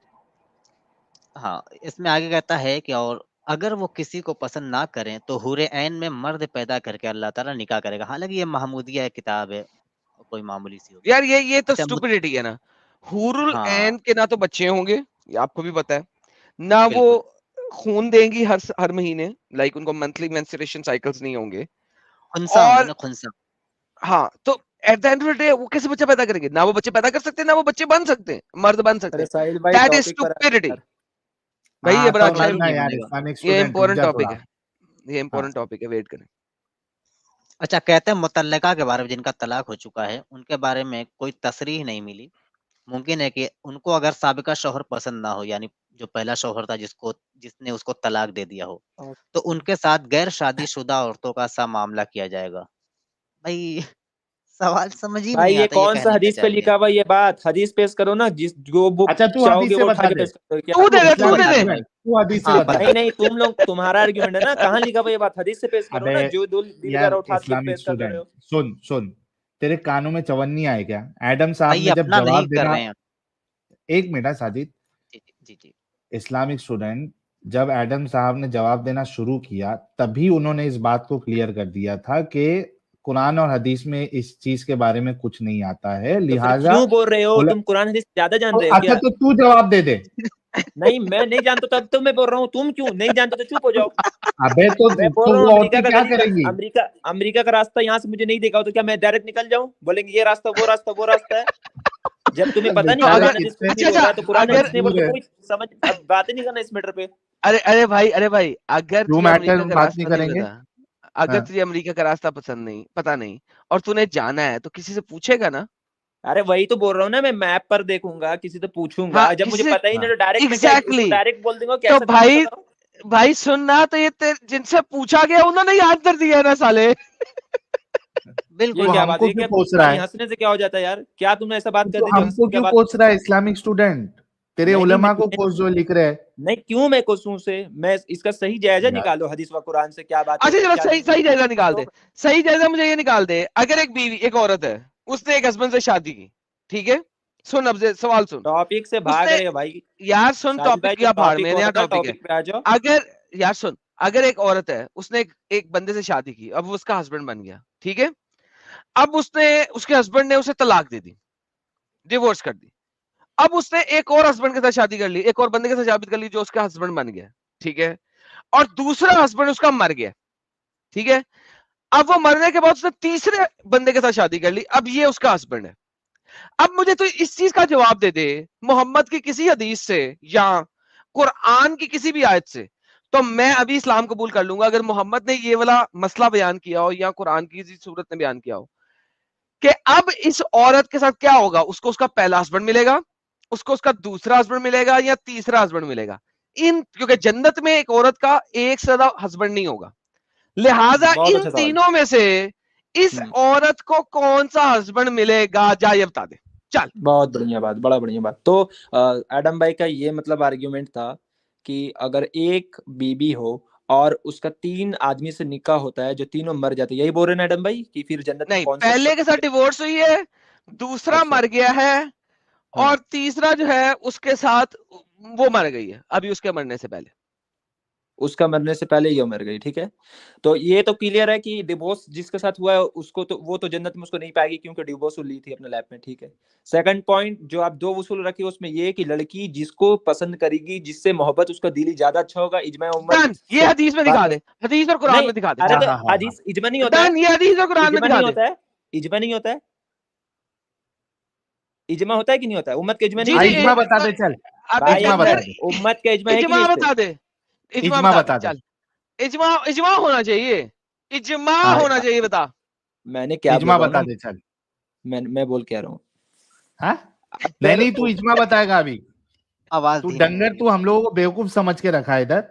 हाँ, इसमें आगे कहता है कि और अगर वो किसी को पसंद ना करें तो हूरे ऐन में मर्द पैदा करके अल्लाह ताला निकाह करेगा। हालांकि ये महमूदिया किताब है, कोई मामूली सी होगी। यार ये तो अच्छा स्टुपिडिटी है ना। हुरुल हाँ ऐन के ना तो बच्चे होंगे, ये आपको भी पता है, ना वो बिल्कुल। खून देंगी हर महीने, लाइक उनको मंथली मेंस्ट्रुएशन साइकिल्स नहीं होंगे। खुनसा होंगे और ना, खुनसा। हाँ, तो at the end of the day वो कैसे बच्चा पैदा करेंगे? ना वो बच्चे पैदा कर सकते हैं, ना वो बच्चे बन सकते हैं, मर्द बन सकते अरे हैं। साहिल भाई दैट इज टॉपिक पर स्टुपिडिटी। भाई ये हाँ बड़ा तो अच्छा मालूम करना नहीं यार, बनेगा। इस्लामिक ये स्टूडेंट रुक इम्पोर्टेंट जा टॉपिक थोड़ा। है, ये इम्पोर्टेंट टॉपिक है, वेट करें। अच्छा, कहते हैं मुतल्लिका के बारे में, जिनका तलाक हो चुका है, उनके बारे में कोई तसरीह नहीं मिली। मुमकिन है कि उनको अगर साबिका शौहर पसंद ना हो, यानी जो पहला शौहर था जिसने उसको तलाक दे दिया हो, तो उनके साथ गैर शादीशुदा औरतों का सा मामला किया जाएगा। भाई सवाल समझ ही में भाई नहीं ये आता, ये कौन सा कहना क्या हदीस पे चाह रहे लिखा हैं। हुआ ये बात? हदीस पेश करो ना, जिस जो बुक अच्छा तू चाहोगे हदीस से वो उठा बता के दे, पेश करो। क्या तू दे दे, तू तू इस्लामिक दे बता दे। दे भाई। स्टूडेंट तू हदीस से हाँ बता। नहीं नहीं, तुम लोग, तुम्हारा आर्ग्यूमेंट है ना, कहाँ लिखा हुआ ये बात? हदीस से पेश करो अबे ना, जो दिल यार कर उठा के इस्लामिक पेश कर रहे स्टूडेंट, हो। सुन सुन, तेरे कानों में चवन्नी आए क्या? एडम भाई साहब ये ने जब अपना नहीं जवाब कर देना, रहे हैं। एक मिनट है साजिद, जी जी जी जी। इस्लामिक स्टूडेंट, जब एडम साहब ने जवाब देना शुरू किया तभी उन्होंने इस बात को क्लियर कर दिया था कि कुरान और हदीस में इस चीज के बारे में कुछ नहीं आता है, तो फिर लिहाजा क्यों बोल रहे हो? उल- तुम कुरान हदीस ज्यादा जान रहे हो अच्छा क्या? तो तू जवाब दे दे। नहीं, मैं नहीं जानता तब तो मैं बोल रहा हूँ। तुम क्यों नहीं जानते तो चुप हो जाओ। अबे तो मैं बोल रहा वो हूँ अमेरिका औरतें का क्या गली का, करेंगी? अमेरिका का रास्ता यहाँ से मुझे नहीं देखा हो तो क्या मैं डायरेक्ट निकल जाऊं? बोलेंगे ये रास्ता वो रास्ता वो रास्ता है। जब तुम्हें पता नहीं तो बेचारे कुरान अगर, हदीस कितने कुछ नहीं अच्छा बोल अच्छा, रहा है तो कुरान अगर, हदीस नहीं बोलते मजबूर है। कोई समझ, अब बात ही नहीं करना इस मैटर पे। अरे भाई, अगर क्यों तुझे मैटर अमेरिका का बात नहीं रास्ता नहीं करेंगे? पता, अगर हाँ। तुझे अमेरिका का रास्ता पसंद नहीं, पता नहीं, और तूने जाना है तो किसी से पूछेगा ना। अरे वही तो बोल रहा हूँ ना, मैं मैप पर देखूंगा, किसी से हाँ, पूछूंगा। जब मुझे किसी पता ही हाँ नहीं तो डायरेक्ट मैं क्या उसको एग्जैक्टली डायरेक्ट बोल दूंगा? तो कैसा काम है भाई, बताओ। भाई सुनना, तो ये जिनसे पूछा गया उन्होंने ही आंसर दिया है ना साले। ये तो बिल्कुल। क्या बात हमको है? क्यों क्या कोस रहा पानी है? हंसने से क्या हो जाता है यार? क्या तुमने ऐसा बात कर तो दी जो हंसने हमको की क्या क्यों बात? कोस रहा है इस्लामिक स्टूडेंट? तेरे नहीं नहीं, उलेमा को कोस जो लिख रहे हैं नहीं क्यों मैं कोसूं से? मैं इसका सही जायजा यार। निकालो, हदीस व कुरान से क्या बात है अच्छा चलो, क्या सही नहीं सही जायजा निकाल तो। दे, सही जायजा मुझे ये निकाल दे। अगर एक बीवी, एक औरत है, उसने एक हस्बैंड से शादी की, ठीक है, सुन अब सवाल सुन। टॉपिक से भाग उसने, रहे हो भाई। यार सुन, साजिद भाई टॉपिक जो क्या भाड़, टॉपिक मेरे यहाँ होता है टॉपिक है। टॉपिक पे आ जाओ। अगर, यार सुन, अगर एक औरत है, उसने एक बंदे से शादी की, अब वो उसका हस्बैंड बन गया, ठीक है, अब उसने, उसके हस्बैंड ने उसे तलाक दे दी, डिवोर्स कर दी। अब उसने एक और हस्बैंड के साथ शादी कर ली, एक और बंदे के साथ शादी कर ली जो उसका हस्बैंड बन गया, ठीक है, और दूसरा हस्बैंड उसका मर गया, ठीक है। अब वो मरने के बाद उसने तीसरे बंदे के साथ शादी कर ली, अब ये उसका हस्बैंड है। अब मुझे तो इस चीज का जवाब दे दे, मोहम्मद की किसी हदीस से या कुरान की किसी भी आयत से, तो मैं अभी इस्लाम कबूल कर लूंगा अगर मोहम्मद ने ये वाला मसला बयान किया हो या कुरान की किसी सूरत ने बयान किया हो कि अब इस औरत के साथ क्या होगा। उसको उसका पहला हस्बैंड मिलेगा, उसको उसका दूसरा हस्बैंड मिलेगा, या तीसरा हस्बैंड मिलेगा। इन, क्योंकि जन्नत में एक औरत का एक से ज्यादा हस्बैंड नहीं होगा, लिहाजा बहुत इन अच्छा सवाल। तीनों में से इस औरत को कौन सा हस्बैंड मिलेगा, जा ये बता दे। चल, बहुत बढ़िया बात, बड़ा बढ़िया बात। तो एडम भाई का ये मतलब आर्ग्यूमेंट था कि अगर एक बीबी हो और उसका 3 आदमी से निकाह होता है जो तीनों मर जाते हैं, यही बोल रहे हैं ना एडम भाई, कि फिर जन्नत में नहीं, कौन सा? पहले के साथ डिवोर्स हुई है, दूसरा अच्छा। मर गया है, हाँ। और तीसरा जो है उसके साथ वो मर गई है अभी उसके मरने से पहले। उसका मरने से पहले ये मर गई, ठीक है। तो ये तो क्लियर है कि डिवोर्स जिसके साथ हुआ है उसको तो वो तो जन्नत में उसको नहीं पाएगी क्योंकि डिवोर्स ली थी अपने लैब में, ठीक है। सेकंड पॉइंट जो आप दो उसूल रखी उसमें ये कि लड़की जिसको पसंद करेगी, जिससे मोहब्बत उसका दिली ज्यादा अच्छा होगा, इजमा उम्मत डन, ये हदीस में दिखा दे, हदीस और कुरान नहीं। में दिखा दे। अरे हाँ तो हाँ हाँ हाँ। हदीस इजमा नहीं होता है, डन, ये हदीस और कुरान में इजमा दिखा नहीं दे। होता है, इजमा नहीं होता है, इजमा होता है कि नहीं होता है? उम्मत का इजमा नहीं जी हाँ, जी, होता है? इजमा बता दे चल। अबे भाई इजमा बता डंगर, अगर दे। उम्मत का इजमा है कि इजमा नहीं इस पे? बता दे, इजमा इजमा बता दे, बता दे। चल, इजमा, इजमा होना चाहिए, इजमा हाँ होना चाहिए, बता। मैंने क्या बोल इजमा रहा हूँ बता ना, दे चल। मैं बोल क्या रहा हूँ। हाँ अब नहीं फिर नहीं, तू इजमा बताएगा अभी। आवाज तू धीमी डंगर, होगी तू हम उसकी। लोगों को बेवकूफ समझ के रखा है इधर।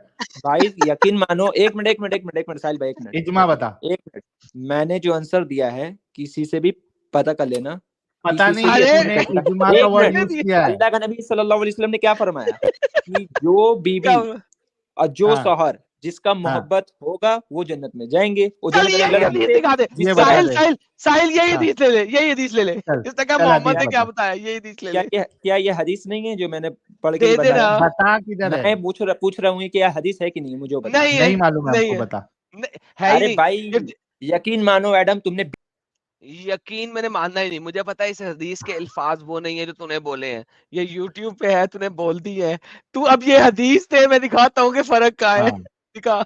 भाई यकीन मानो, एक मिनट साहिल भाई, एक मिनट, इजमा बता। एक मिनट। मैंने जो आंसर दिया है किसी से भी पता कर लेना, पता किसी से नहीं भी है, अरे यकीन तूने कर लेना। इजमा का एक वर्ड मिनट, यूज किया है। अल्लाह का नबी सल्लल्लाहु अलैहि वसल्लम ने क्या फरमाया कि जो बीबी क्या? और जो हाँ शौहर जिसका हाँ, मोहब्बत होगा वो जन्नत में जाएंगे। वो चल, जन्नत में ये लड़की चल हदीस से दिखा दे। ये जिससे बता साहिल, दे। साहिल, साहिल, यही हाँ हदीस ले ले, यही हदीस ले ले। चल इसने कहा चल, मोहम्मद हदीस ने क्या बता। बताया, यही हदीस ले ले। क्या ये हदीस नहीं है जो मैंने पढ़ के दे भी देना। बताया? बता किधर है? मैं पूछ रहा हूँ कि यह हदीस है कि नहीं, मुझे वो बता। नहीं है, नहीं मालूम है नहीं हमको, है, बता। है ही अरे नहीं। भाई यकीन मानो एडम, तुमने यकीन मैंने मानना ही नहीं, मुझे पता है इस हदीस के अल्फाज वो नहीं है जो तूने बोले हैं, ये यूट्यूब पे है, तूने बोल दी है। तू अब ये हदीस दे, मैं दिखाता हूँ कि फर्क क्या है। हाँ दिखा।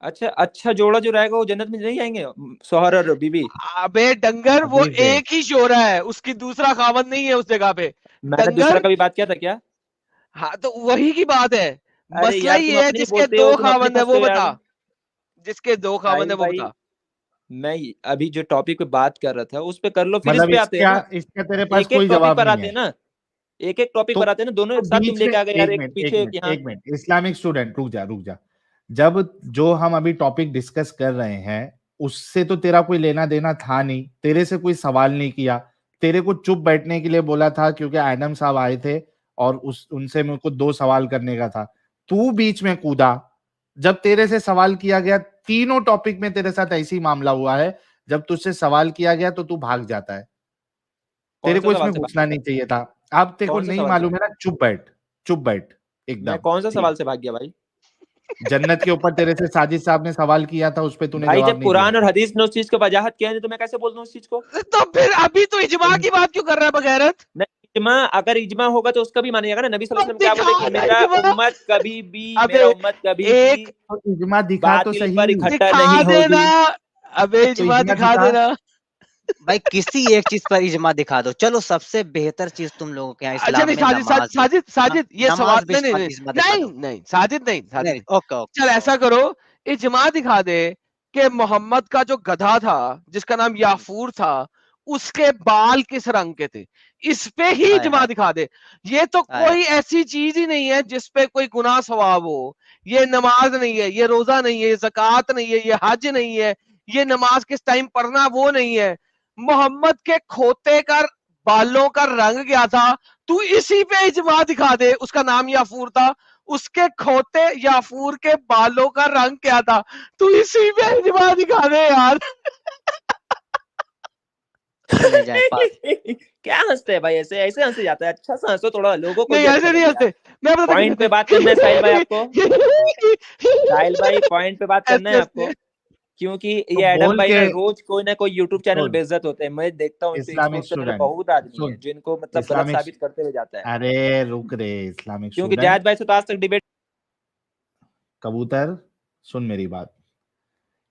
अच्छा जोड़ा जो रहेगा वो जन्नत में नहीं जाएंगे, शौहर और बीबी? अबे डंगर, वो हदीस दे। एक ही शोरा है, उसकी दूसरा खामन नहीं है उस जगह पे। मैंने दूसरा डंगर, का भी बात किया था क्या? हाँ तो वही की बात है। अरे मसला यार ये तुम है अपनी जिसके बोलते दो हो, तुम अपनी खावंद है फंसते वो हो यार। बता, जिसके दो खावंद साहिल है वो भाई, बता। मैं अभी जो टॉपिक पे बात कर रहा था उस पे कर लो, फिर इस मतलब पे आते हैं ना। इसका तेरे पास एक एक कोई टॉपिक जवाब पर नहीं आते है। हैं ना, एक एक टॉपिक तो पर आते हैं ना, दोनों एक साथ तुम बीच में लेके आ गए यार, एक एक मिनट पीछे एक यहाँ। एक मिनट इस्लामिक स्टूडेंट, रुक जा। जब जो हम अभी टॉपिक डिस्कस कर रहे हैं उससे तो तेरा कोई लेना देना था नहीं, तेरे से कोई सवाल नहीं किया, तेरे को चुप बैठने के लिए बोला था क्योंकि एडम साहब आए थे और उनसे मेरे को 2 सवाल करने का था। तू बीच में कूदा, जब तेरे से सवाल किया गया, तीनों टॉपिक में तेरे साथ ऐसी मामला हुआ है, जब तुझसे सवाल किया गया तो तू भाग जाता है। तेरे कौन सा को सवाल इसमें से घुसना भाग नहीं गया? चाहिए था। अब तेरे को कौन सा नहीं सवाल से? मालूम है ना, चुप बैठ मैं एकदम। कौन सा ठीक है, सवाल से भाग गया भाई? जन्नत के ऊपर तेरे से साजिद साहब ने सवाल किया था, उस पे तूने भाई जवाब जब नहीं दिया कुरान और था। हदीस ने उस चीज को वजाहत किया है तो मैं कैसे बोल दूं उस चीज को? तो फिर अभी तो इजमा की बात क्यों कर रहा है बगैरत? नहीं, इजमा, अगर इजमा होगा तो उसका भी मानिएगा ना। नबी सल्लल्लाहु अब अलैहि वसल्लम क्या बोले कि दिखा ना मेरा इजमा। अबे मेरा उम्मत कभी भी एक तो इजमा दिखा तो बातिल सही। पर इकट्ठा दिखा नहीं देना, होगी। अबे तो इजमा इजमा दिखा दिखा। देना। भाई किसी एक चीज पर इजमा दिखा दो, चलो सबसे बेहतर चीज तुम लोगों के यहाँ अच्छा इस्लाम नहीं, में साजिद नमाज है। साजिद साजिद ये नमाज सवाल पे नहीं नहीं नहीं इजमा दिखा नहीं दो। नहीं, साजिद नहीं, साजिद नहीं, नहीं। ओके ओके चल ऐसा करो, इजमा दिखा दे कि मोहम्मद का जो गधा था जिसका नाम याफूर था, उसके बाल किस रंग के थे, इस पे ही हाय इजमा हाय दिखा दे। ये तो हाय कोई ऐसी चीज ही नहीं है जिसपे कोई गुनाह सवाब हो। ये नमाज नहीं है, ये रोजा नहीं है, ये ज़कात नहीं है, ये हज नहीं है, ये नमाज किस टाइम पढ़ना वो नहीं है। मोहम्मद के खोते का बालों का रंग क्या था, तू इसी पे इजमा दिखा दे। उसका नाम याफूर था, उसके खोते याफूर के बालों का रंग क्या था, तू इसी पे इजमा दिखा दे यार। चले जाए पास। क्या हंसते हैं भाई? ऐसे ऐसे हंसे जाता है? अच्छा सा हंसो, थोड़ा लोगों को नहीं भी अच्छा ऐसे नहीं लगे यार। हंसते, मैं बताता पॉइंट पे बात करना है साहिल भाई आपको। साहिल भाई पॉइंट पे बात करना है ऐसे आपको, हंसते। क्योंकि तो ये एडम बोल भाई के ना रोज कोई ना कोई यूट्यूब चैनल सुन, बेइज्जत होते हैं। मैं देखता हूँ इनपे इस्लामिक एक्सपोज करने वाले स्टूडेंट बहुत आदमी है सुन, जिनको मतलब गलत इस्लामिक, साबित करते हुए जाता है। अरे रुक रे इस्लामिक क्योंकि स्टूडेंट, जायद भाई से तो आज तक डिबेट। कबूतर सुन मेरी बात।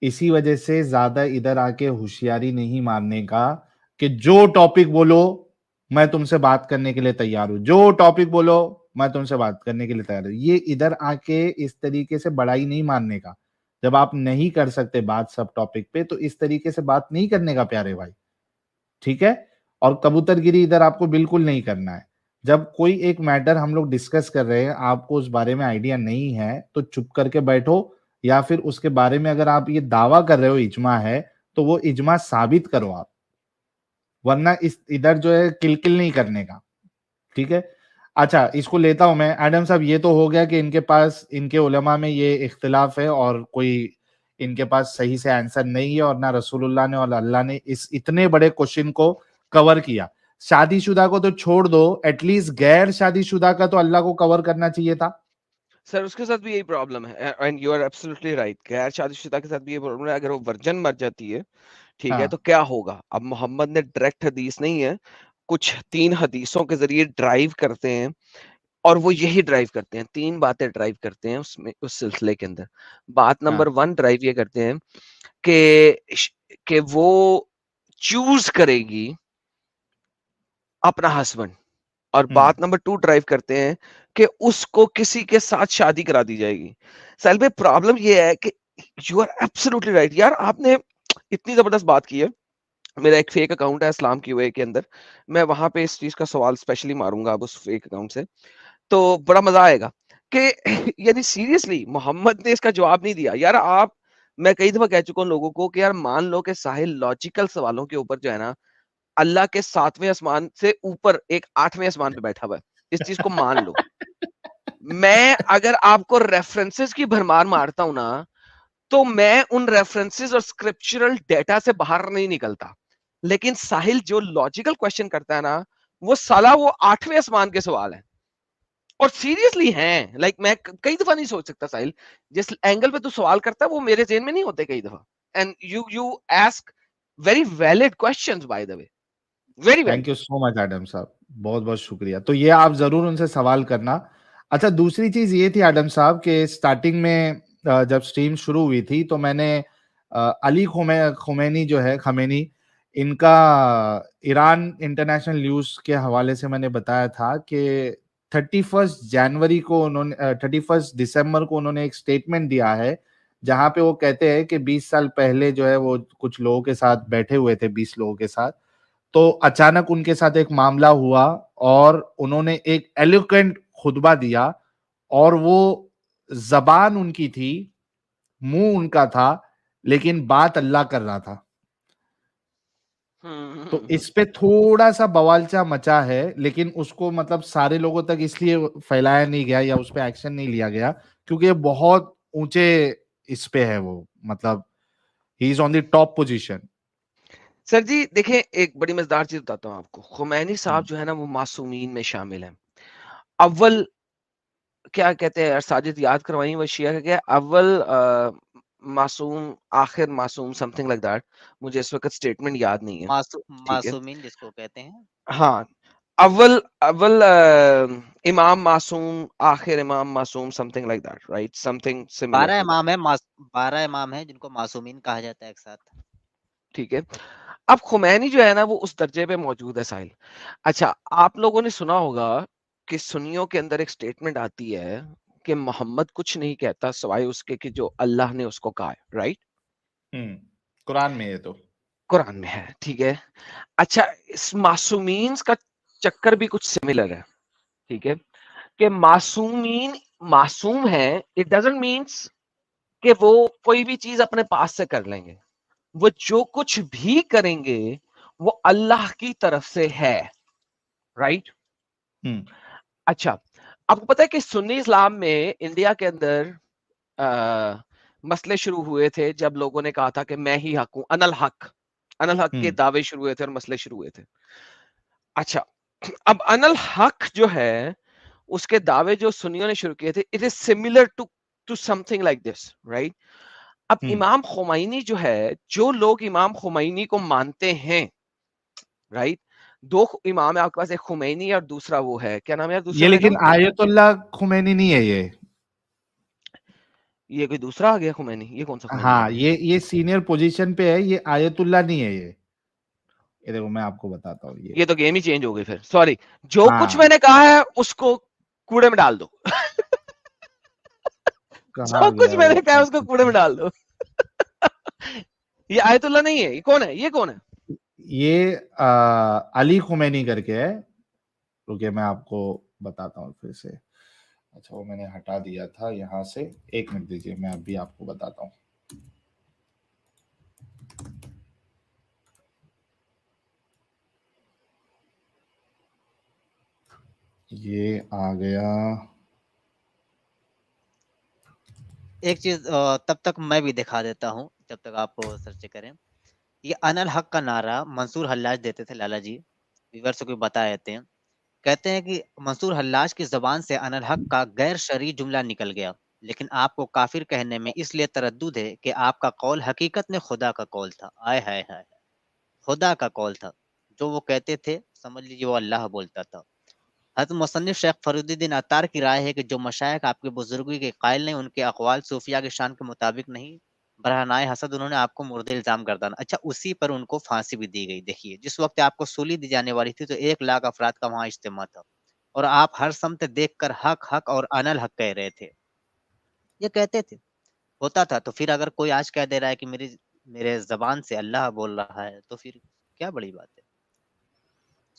इसी वजह से ज्यादा इधर आके होशियारी नहीं मारने का, कि जो टॉपिक बोलो मैं तुमसे बात करने के लिए तैयार हूं, जो टॉपिक बोलो मैं तुमसे बात करने के लिए तैयार हूं। ये इधर आके इस तरीके से बड़ाई नहीं मारने का। जब आप नहीं कर सकते बात सब टॉपिक पे, तो इस तरीके से बात नहीं करने का प्यारे भाई, ठीक है। और कबूतरगिरी इधर आपको बिल्कुल नहीं करना है। जब कोई एक मैटर हम लोग डिस्कस कर रहे हैं, आपको उस बारे में आइडिया नहीं है तो चुप करके बैठो, या फिर उसके बारे में अगर आप ये दावा कर रहे हो इजमा है, तो वो इजमा साबित करो आप, वरना इस इधर जो है किलकिल नहीं करने का, ठीक है। अच्छा इसको लेता हूं मैं। एडम साहब ये तो हो गया कि इनके पास, इनके उलमा में ये इख्तिलाफ है और कोई इनके पास सही से आंसर नहीं है, और ना रसूलुल्लाह ने और अल्लाह ने इस इतने बड़े क्वेश्चन को कवर किया। शादीशुदा को तो छोड़ दो, एटलीस्ट गैर शादीशुदा का तो अल्लाह को कवर करना चाहिए था। सर उसके साथ भी यही प्रॉब्लम है, and you are absolutely right. गैर शादीशुदा के साथ भी ये प्रॉब्लम है। अगर वो वर्जन मर जाती है, ठीक है, तो हाँ क्या होगा? अब मोहम्मद ने डायरेक्ट हदीस नहीं है, कुछ 3 हदीसों के जरिए ड्राइव करते हैं, और वो यही ड्राइव करते हैं, 3 बातें ड्राइव करते हैं उसमें, उस सिलसिले के अंदर। बात नंबर हाँ 1 ड्राइव ये करते हैं कि वो चूज करेगी अपना हस्बैंड, और बात नंबर 2 ड्राइव करते हैं कि उसको किसी के साथ शादी करा दी जाएगी। साहिल भाई प्रॉब्लम ये है कि यू आर एब्सोल्युटली राइट यार, आपने इतनी जबरदस्त बात की है। मेरा एक फेक अकाउंट है इस्लाम की वे के अंदर, मैं वहां पे इस चीज का सवाल स्पेशली मारूंगा अब उस फेक अकाउंट से, तो बड़ा मजा आएगा कि यानी सीरियसली मोहम्मद ने इसका जवाब नहीं दिया यार। आप, मैं कई दफा कह चुका हूँ लोगों को कि यार मान लो कि साहिल लॉजिकल सवालों के ऊपर जो है ना, अल्लाह के 7वें आसमान से ऊपर एक 8वें आसमान पे बैठा हुआ है, इस चीज को मान लो। मैं अगर आपको रेफरेंसेस की भरमार मारता हूं ना, तो मैं उन रेफरेंसेस और स्क्रिप्चरल डेटा से बाहर नहीं निकलता। लेकिन साहिल जो लॉजिकल क्वेश्चन करता है ना, वो साला वो 8वें आसमान के सवाल है, और सीरियसली हैं। लाइक मैं कई दफा नहीं सोच सकता साहिल, जिस एंगल पे तू सवाल करता है वो मेरे जेहन में नहीं होते कई दफा। And you ask very valid questions by the way, very valid. Thank you so much Adam साहब, बहुत बहुत शुक्रिया। तो ये आप जरूर उनसे सवाल करना। अच्छा दूसरी चीज ये थी एडम साहब के स्टार्टिंग में जब स्ट्रीम शुरू हुई थी तो मैंने अली खुमैनी जो है, खमेनी, इनका ईरान इंटरनेशनल न्यूज के हवाले से मैंने बताया था कि 31 जनवरी को उन्होंने 31 दिसंबर को उन्होंने एक स्टेटमेंट दिया है जहां पे वो कहते हैं कि 20 साल पहले जो है वो कुछ लोगों के साथ बैठे हुए थे, 20 लोगों के साथ, तो अचानक उनके साथ एक मामला हुआ और उन्होंने एक एलोक्वेंट खुतबा दिया और वो जबान उनकी थी, मुंह उनका था, लेकिन बात अल्लाह कर रहा था। तो इस पे थोड़ा सा बवालचा मचा है, लेकिन उसको मतलब सारे लोगों तक इसलिए फैलाया नहीं गया या उस पे एक्शन नहीं लिया गया क्योंकि ये बहुत ऊंचे इस पे है, वो मतलब he is on the top position. Sir ji देखिए, एक बड़ी मजेदार चीज बताता हूँ आपको। खुमैनी साहब जो है ना वो मासूमीन में शामिल है। अव्वल क्या कहते हैं, साजिद याद करवाई वो शिया का क्या, अव्वल मासूम आखिर मासूम, समथिंग लाइक दैट। मुझे इस वक्त स्टेटमेंट याद नहीं है, ठीक है। मासूमीन जिसको कहते हैं। हाँ, अव्वल अव्वल इमाम मासूम, आखिर इमाम मासूम, something like that, right, something similar 12 to that. इमाम है, 12 इमाम है जिनको मासूमीन कहा जाता है एक साथ। ठीक है। अब खुमैनी जो है ना वो उस दर्जे पे मौजूद है साहिल। अच्छा, आप लोगों ने सुना होगा कि सुन्नियों के अंदर एक स्टेटमेंट आती है कि मोहम्मद कुछ नहीं कहता सिवाय उसके कि जो अल्लाह ने उसको कहा है, राइट? कुरान में ये तो कुरान में है, ठीक है। अच्छा, इस मासूमीन का चक्कर भी कुछ सिमिलर है, ठीक है, कि मासूमीन मासूम है, इट डजंट मीन्स कि वो कोई भी चीज अपने पास से कर लेंगे। वो जो कुछ भी करेंगे वो अल्लाह की तरफ से है, राइट? अच्छा, आपको पता है कि सुन्नी इस्लाम में इंडिया के अंदर मसले शुरू हुए थे जब लोगों ने कहा था कि मैं ही हक हूं, अनल हक के दावे शुरू हुए थे और मसले शुरू हुए थे। अच्छा, अब अनल हक जो है उसके दावे जो सुन्नियों ने शुरू किए थे, it is similar to something like this, right? अब इमाम खुमैनी जो है, जो लोग इमाम खुमैनी को मानते हैं, राइट, दो इमाम है आपके पास, एक खुमैनी और दूसरा वो है, क्या नाम है यार दूसरे ये, वाले का? लेकिन आयतुल्लाह खुमैनी नहीं है ये कोई दूसरा आ गया खुमैनी, ये कौन सा खुमैनी आ हाँ, गया? ये सीनियर पोजीशन पे है, ये आयतुल्लाह नहीं है। ये देखो मैं आपको बताता हूँ ये तो गेम ही चेंज हो गई फिर, सॉरी। जो कुछ हाँ, मैंने कहा है उसको कूड़े में डाल दो। कहा जो कुछ गया मैंने कहा है वो? उसको कूड़े में डाल दो। ये आयतुल्लाह नहीं है, ये कौन है, ये कौन है? ये अली खुमैनी करके है, रुकिए मैं आपको बताता हूँ फिर से। अच्छा, वो मैंने हटा दिया था यहाँ से, एक मिनट दीजिए, मैं अभी आपको बताता हूँ। ये आ गया। एक चीज तब तक मैं भी दिखा देता हूँ जब तक आप सर्च करें। ये अनल हक का नारा मंसूर हल्लाज देते थे, लाला जी व्यूअर्स को बता देते हैं। कहते हैं कि मंसूर हल्लाज की जबान से अनल हक का गैर शरई जुमला निकल गया, लेकिन आपको काफिर कहने में इसलिए तरद्दुद है कि आपका कौल हकीकत में खुदा का कौल था। आय हाय हाय, खुदा का कौल था। जो वो कहते थे समझ लीजिए वो अल्लाह बोलता था। हज़रत मुसन्निफ शेख फरीदुद्दीन अत्तार की राय है कि जो मशाइख आपके बुजुर्गी के कायल नहीं, उनके अक़वाल सूफिया की शान के मुताबिक नहीं, बरहनाए हसद उन्होंने आपको मुर्दे इल्ज़ाम गर्दाना। अच्छा, उसी पर उनको फांसी भी दी गई। देखिए, जिस वक्त आपको सूली दी जाने वाली थी तो 1 लाख अफराद का वहाँ इज्तिमा था और आप हर समत देखकर हक हक और अनल हक कह रहे थे। ये कहते थे, होता था। तो फिर अगर कोई आज कह दे रहा है कि मेरे जबान से अल्लाह बोल रहा है तो फिर क्या बड़ी बात है।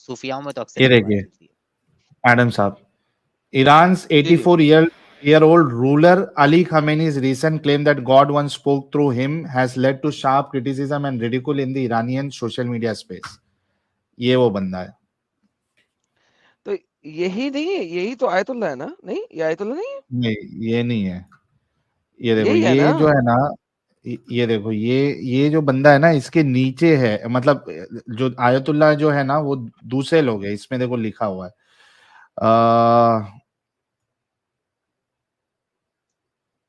सूफियाओं में तो अक्सर ये यही बात देखिए चलती है। मैडम साहब, Iran's ji ji 84-year-old ruler Ali Khamenei's recent claim that God once spoke through him has led to sharp criticism and ridicule in the Iranian social media space. ये वो बंदा है। तो यही नहीं है, यही तो आयतुल्लाह है ना? नहीं, ये आयतुल्लाह नहीं है, नहीं, ये नहीं है। ये देखो, यही है ना? ये जो है ना, ये देखो, ये जो बंदा है ना, इसके नीचे है, मतलब जो आयतुल्लाह जो है ना वो दूसरे लोग है, इसमें देखो लिखा हुआ है।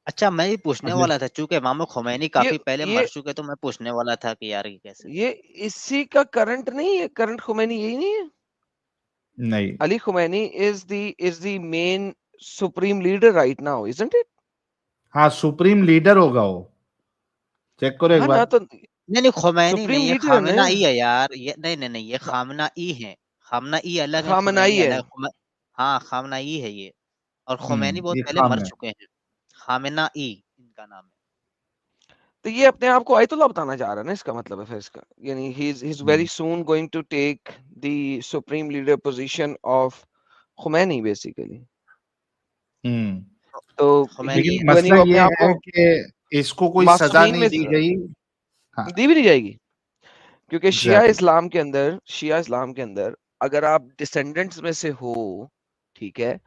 अच्छा, मैं भी पूछने अगले वाला था, चूंकि इमाम खुमैनी काफी पहले ये मर चुके, तो मैं पूछने वाला था कि यार ये कैसे। ये इसी का करंट नहीं है, करंट खुमैनी यही नहीं है? नहीं, Ali Khomeini is the main supreme leader right now, isn't it? हाँ, सुप्रीम लीडर होगा वो, चेक करो एक हाँ ना, बार। तो नहीं खुमैनी सुप्रीम नहीं, ये लीडर है ना? खामना ई है यार। ये नहीं नहीं नहीं, ये खामना ई है। खामना ई अलग है, खामनाई खुमैनी है। अलग। हाँ, खामनाई है ये, और खुमैनी बहुत ये पहले खाम मर है। चुके हैं। खामेनाई इनका नाम है। तो ये अपने आप को आयतुल्लाह बताना चाह रहा है ना, इसका मतलब है फिर इसका, यानी he is very soon going to take the supreme leader position of Khomeini basically. Hmm. तो खुमैनी लेकिन है। यानी मसला वो अपने ये आप है को कि इसको कोई सजा मासूमीन नहीं में दी गई। हाँ, दी भी नहीं जाएगी, क्योंकि एग्जैक्टली। शिया इस्लाम के अंदर अगर आप डिसेंडेंट्स में से हो, ठीक है,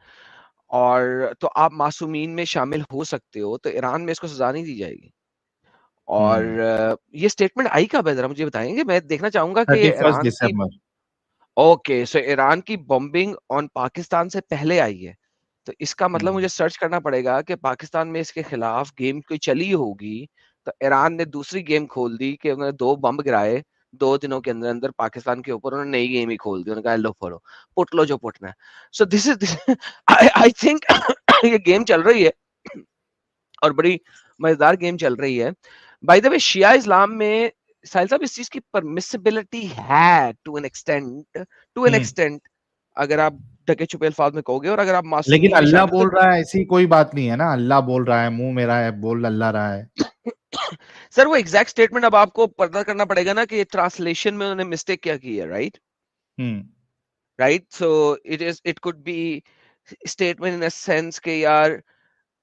और तो आप मासूमीन में शामिल हो सकते हो, तो ईरान में इसको सजा नहीं दी जाएगी। और ये स्टेटमेंट आई कब है, जरा मुझे बताएंगे, मैं देखना चाहूंगा कि 31 ईरान की, दिसंबर। ओके, सो ईरान की बॉम्बिंग ऑन पाकिस्तान से पहले आई है, तो इसका मतलब मुझे सर्च करना पड़ेगा कि पाकिस्तान में इसके खिलाफ गेम कोई चली होगी, तो ईरान ने दूसरी गेम खोल दी कि उन्होंने 2 बम गिराए 2 दिनों के अंदर अंदर पाकिस्तान के ऊपर, उन्होंने नई गेम ही खोल दी, उन्होंने कहा लो पढ़ो, पुट लो जो पुटना है। So this is I think ये गेम चल रही है और बड़ी मजेदार गेम चल रही है। बाय द वे, शिया इस्लाम में साहिल साहब इस चीज की परमिसिबिलिटी है टू एन एक्सटेंट, अगर आप ढके छुपे अल्फाज में कहोगे, और अगर आप लेकिन मासूमीन में अल्लाह शामिल बोल रहा है, ऐसी कोई बात नहीं है ना। अल्लाह बोल रहा है, मुंह मेरा है, बोल अल्लाह रहा है। सर वो एग्जैक्ट स्टेटमेंट अब आपको पता करना पड़ेगा ना कि ट्रांसलेशन में उन्होंने मिस्टेक क्या की है, right? Right, so it could be statement in a sense के यार,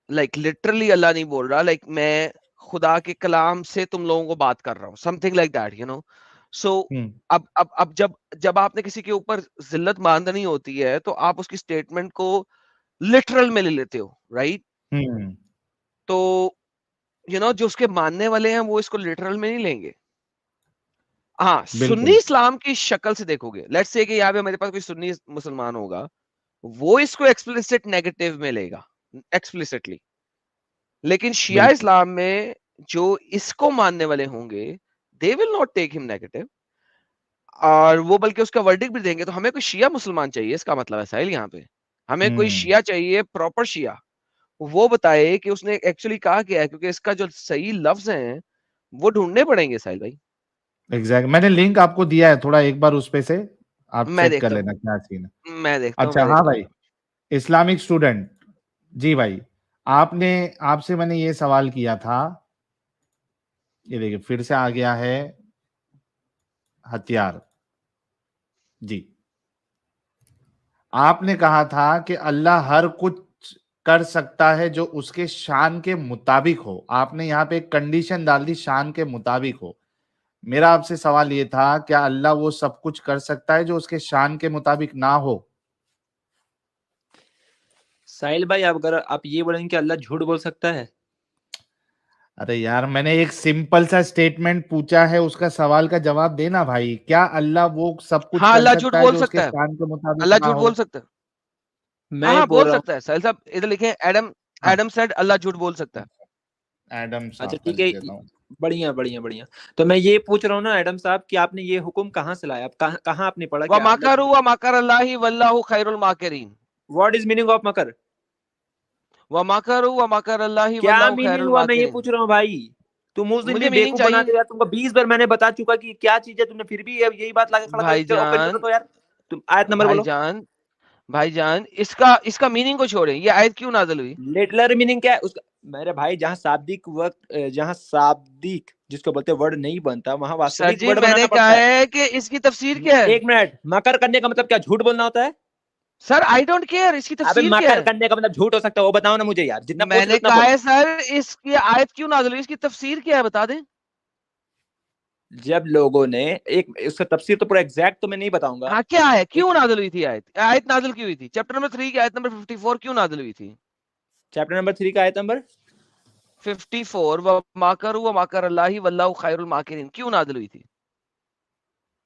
लाइक लिटरली अल्लाह नहीं बोल रहा, लाइक मैं खुदा के कलाम से तुम लोगों को बात कर रहा हूँ, something like that, you know. So अब जब आपने किसी के ऊपर जिल्लत बांधनी होती है, तो आप उसकी स्टेटमेंट को लिटरल में ले लेते हो, राइट? तो यू नो जो उसके मानने वाले हैं वो इसको लिटरल में नहीं लेंगे। हाँ, सुन्नी बिल्कुल। इस्लाम की शक्ल से देखोगे, लेट्स से कि यहाँ पे मेरे पास कोई सुन्नी मुसलमान होगा, वो इसको एक्सप्लिसिट नेगेटिव में लेगा, एक्सप्लिसिटली। लेकिन शिया बिल्कुल। इस्लाम में जो इसको मानने वाले होंगे, they will not take him negative, और वो बल्कि उसका वर्डिक्ट भी देंगे। तो हमें कोई शिया मुसलमान चाहिए, इसका मतलब है साहिल, यहाँ पे हमें कोई शिया चाहिए, प्रॉपर शिया, वो बताए कि उसने एक्चुअली कहा क्या है, क्योंकि इसका जो सही लफ्ज हैं वो ढूंढने पड़ेंगे साहिल भाई। एग्जैक्ट। मैंने लिंक आपको दिया है, थोड़ा एक बार उस पे से आप मैं चेक कर देखता लेना हूँ, क्या सीन है। मैं देखता हूँ, अच्छा, मैं हाँ देखता हूँ। भाई, इस्लामिक स्टूडेंट जी भाई, आपने आपसे मैंने ये सवाल किया था, ये देखिए फिर से आ गया है हथियार जी। आपने कहा था कि अल्लाह हर कुछ कर सकता है जो उसके शान के मुताबिक हो। आपने यहाँ पे एक कंडीशन डाल दी, शान के मुताबिक हो। मेरा आपसे सवाल ये था, क्या अल्लाह वो सब कुछ कर सकता है जो उसके शान के मुताबिक ना हो? साहिल भाई, अब अगर आप ये बोलेंगे कि अल्लाह झूठ बोल सकता है, अरे यार, मैंने एक सिंपल सा स्टेटमेंट पूछा है, उसका सवाल का जवाब देना भाई। क्या अल्लाह वो सब कुछ हाँ, कर अल्लाह झूठ सकता है बोल जो उसके सकता है, शान के मुताबिक अल्लाह ना झूठ हो? बोल सकता है। हाँ मैं हाँ, बोल बोल रहा हूँ। सकता है साहिल साहब, इधर लिखे एडम, हाँ, एडम सेड अल्लाह झूठ बोल सकता है। एडम अच्छा साहब का ठीक लिख है, देता हूँ। बढ़िया बढ़िया बढ़िया। तो मैं ये पूछ रहा हूँ ना एडम साहब, कि आपने ये हुक्म कहाँ से लाया? आप कहाँ आपने पढ़ा व कि अल्लाह मकरू झूठ? व मकर अल्लाहि वल्लाहु खैरुल माकिरीन। व्हाट इज मीनिंग ऑफ मकर? व मकरू व मकर अल्लाहि क्या वल्लाहु मीनिंग खैरुल हुआ, मैं ये माकिरीन। पूछ रहा हूँ भाई। तुम उस दिन भी मुझे मीनिंग बेवकूफ बना चाहिए दे यार, तुमको 20 बार मैंने बता चुका कि क्या चीज है, तुमने फिर भी यही बात लाके खड़ा कर दी। चलो ओपन करो भाईजान, तो यार, तुम आयत नंबर बोलो। भाईजान, भाईजान, इसका मीनिंग को छोड़ें, ये आयत क्यों नाज़िल हुई? लिटरल मीनिंग क्या है उसका? मेरे भाई, जहाँ शाब्दिक वक्त, जहाँ शाब्दिक जिसको बोलते हैं वर्ड नहीं बनता, वहां सर वास्तविक जी, वर्ड मैंने बनाना कहा पड़ता है। है कि इसकी तफसीर क्या है। एक मिनट, मकर करने का मतलब क्या झूठ बोलना होता है? सर आई डोंट केयर, इसकी अबे तफसीर क्या मकर है। करने का मतलब झूठ हो सकता है, वो बताओ ना मुझे यार, जितना पूछ लो मैंने उतना कहा बोलो। है सर, इसकी आयत क्यों नाज़िल हुई, इसकी तफसीर क्या है, बता दें। जब लोगों ने एक, उसका तफसीर तो पूरा एग्जैक्ट तो मैं नहीं बताऊंगा। हाँ, क्या है, एक क्यों नाज़िल हुई थी आयत, आयत नाज़िल क्यों हुई थी, चैप्टर नंबर 3 की आयत नंबर 54 क्यों नाज़िल हुई थी। चैप्टर नंबर 3 का आयत नंबर 54, व माकरू व माकर अल्लाहि वल्लाहु खैरुल माकिरीन क्यों नाज़िल हुई थी।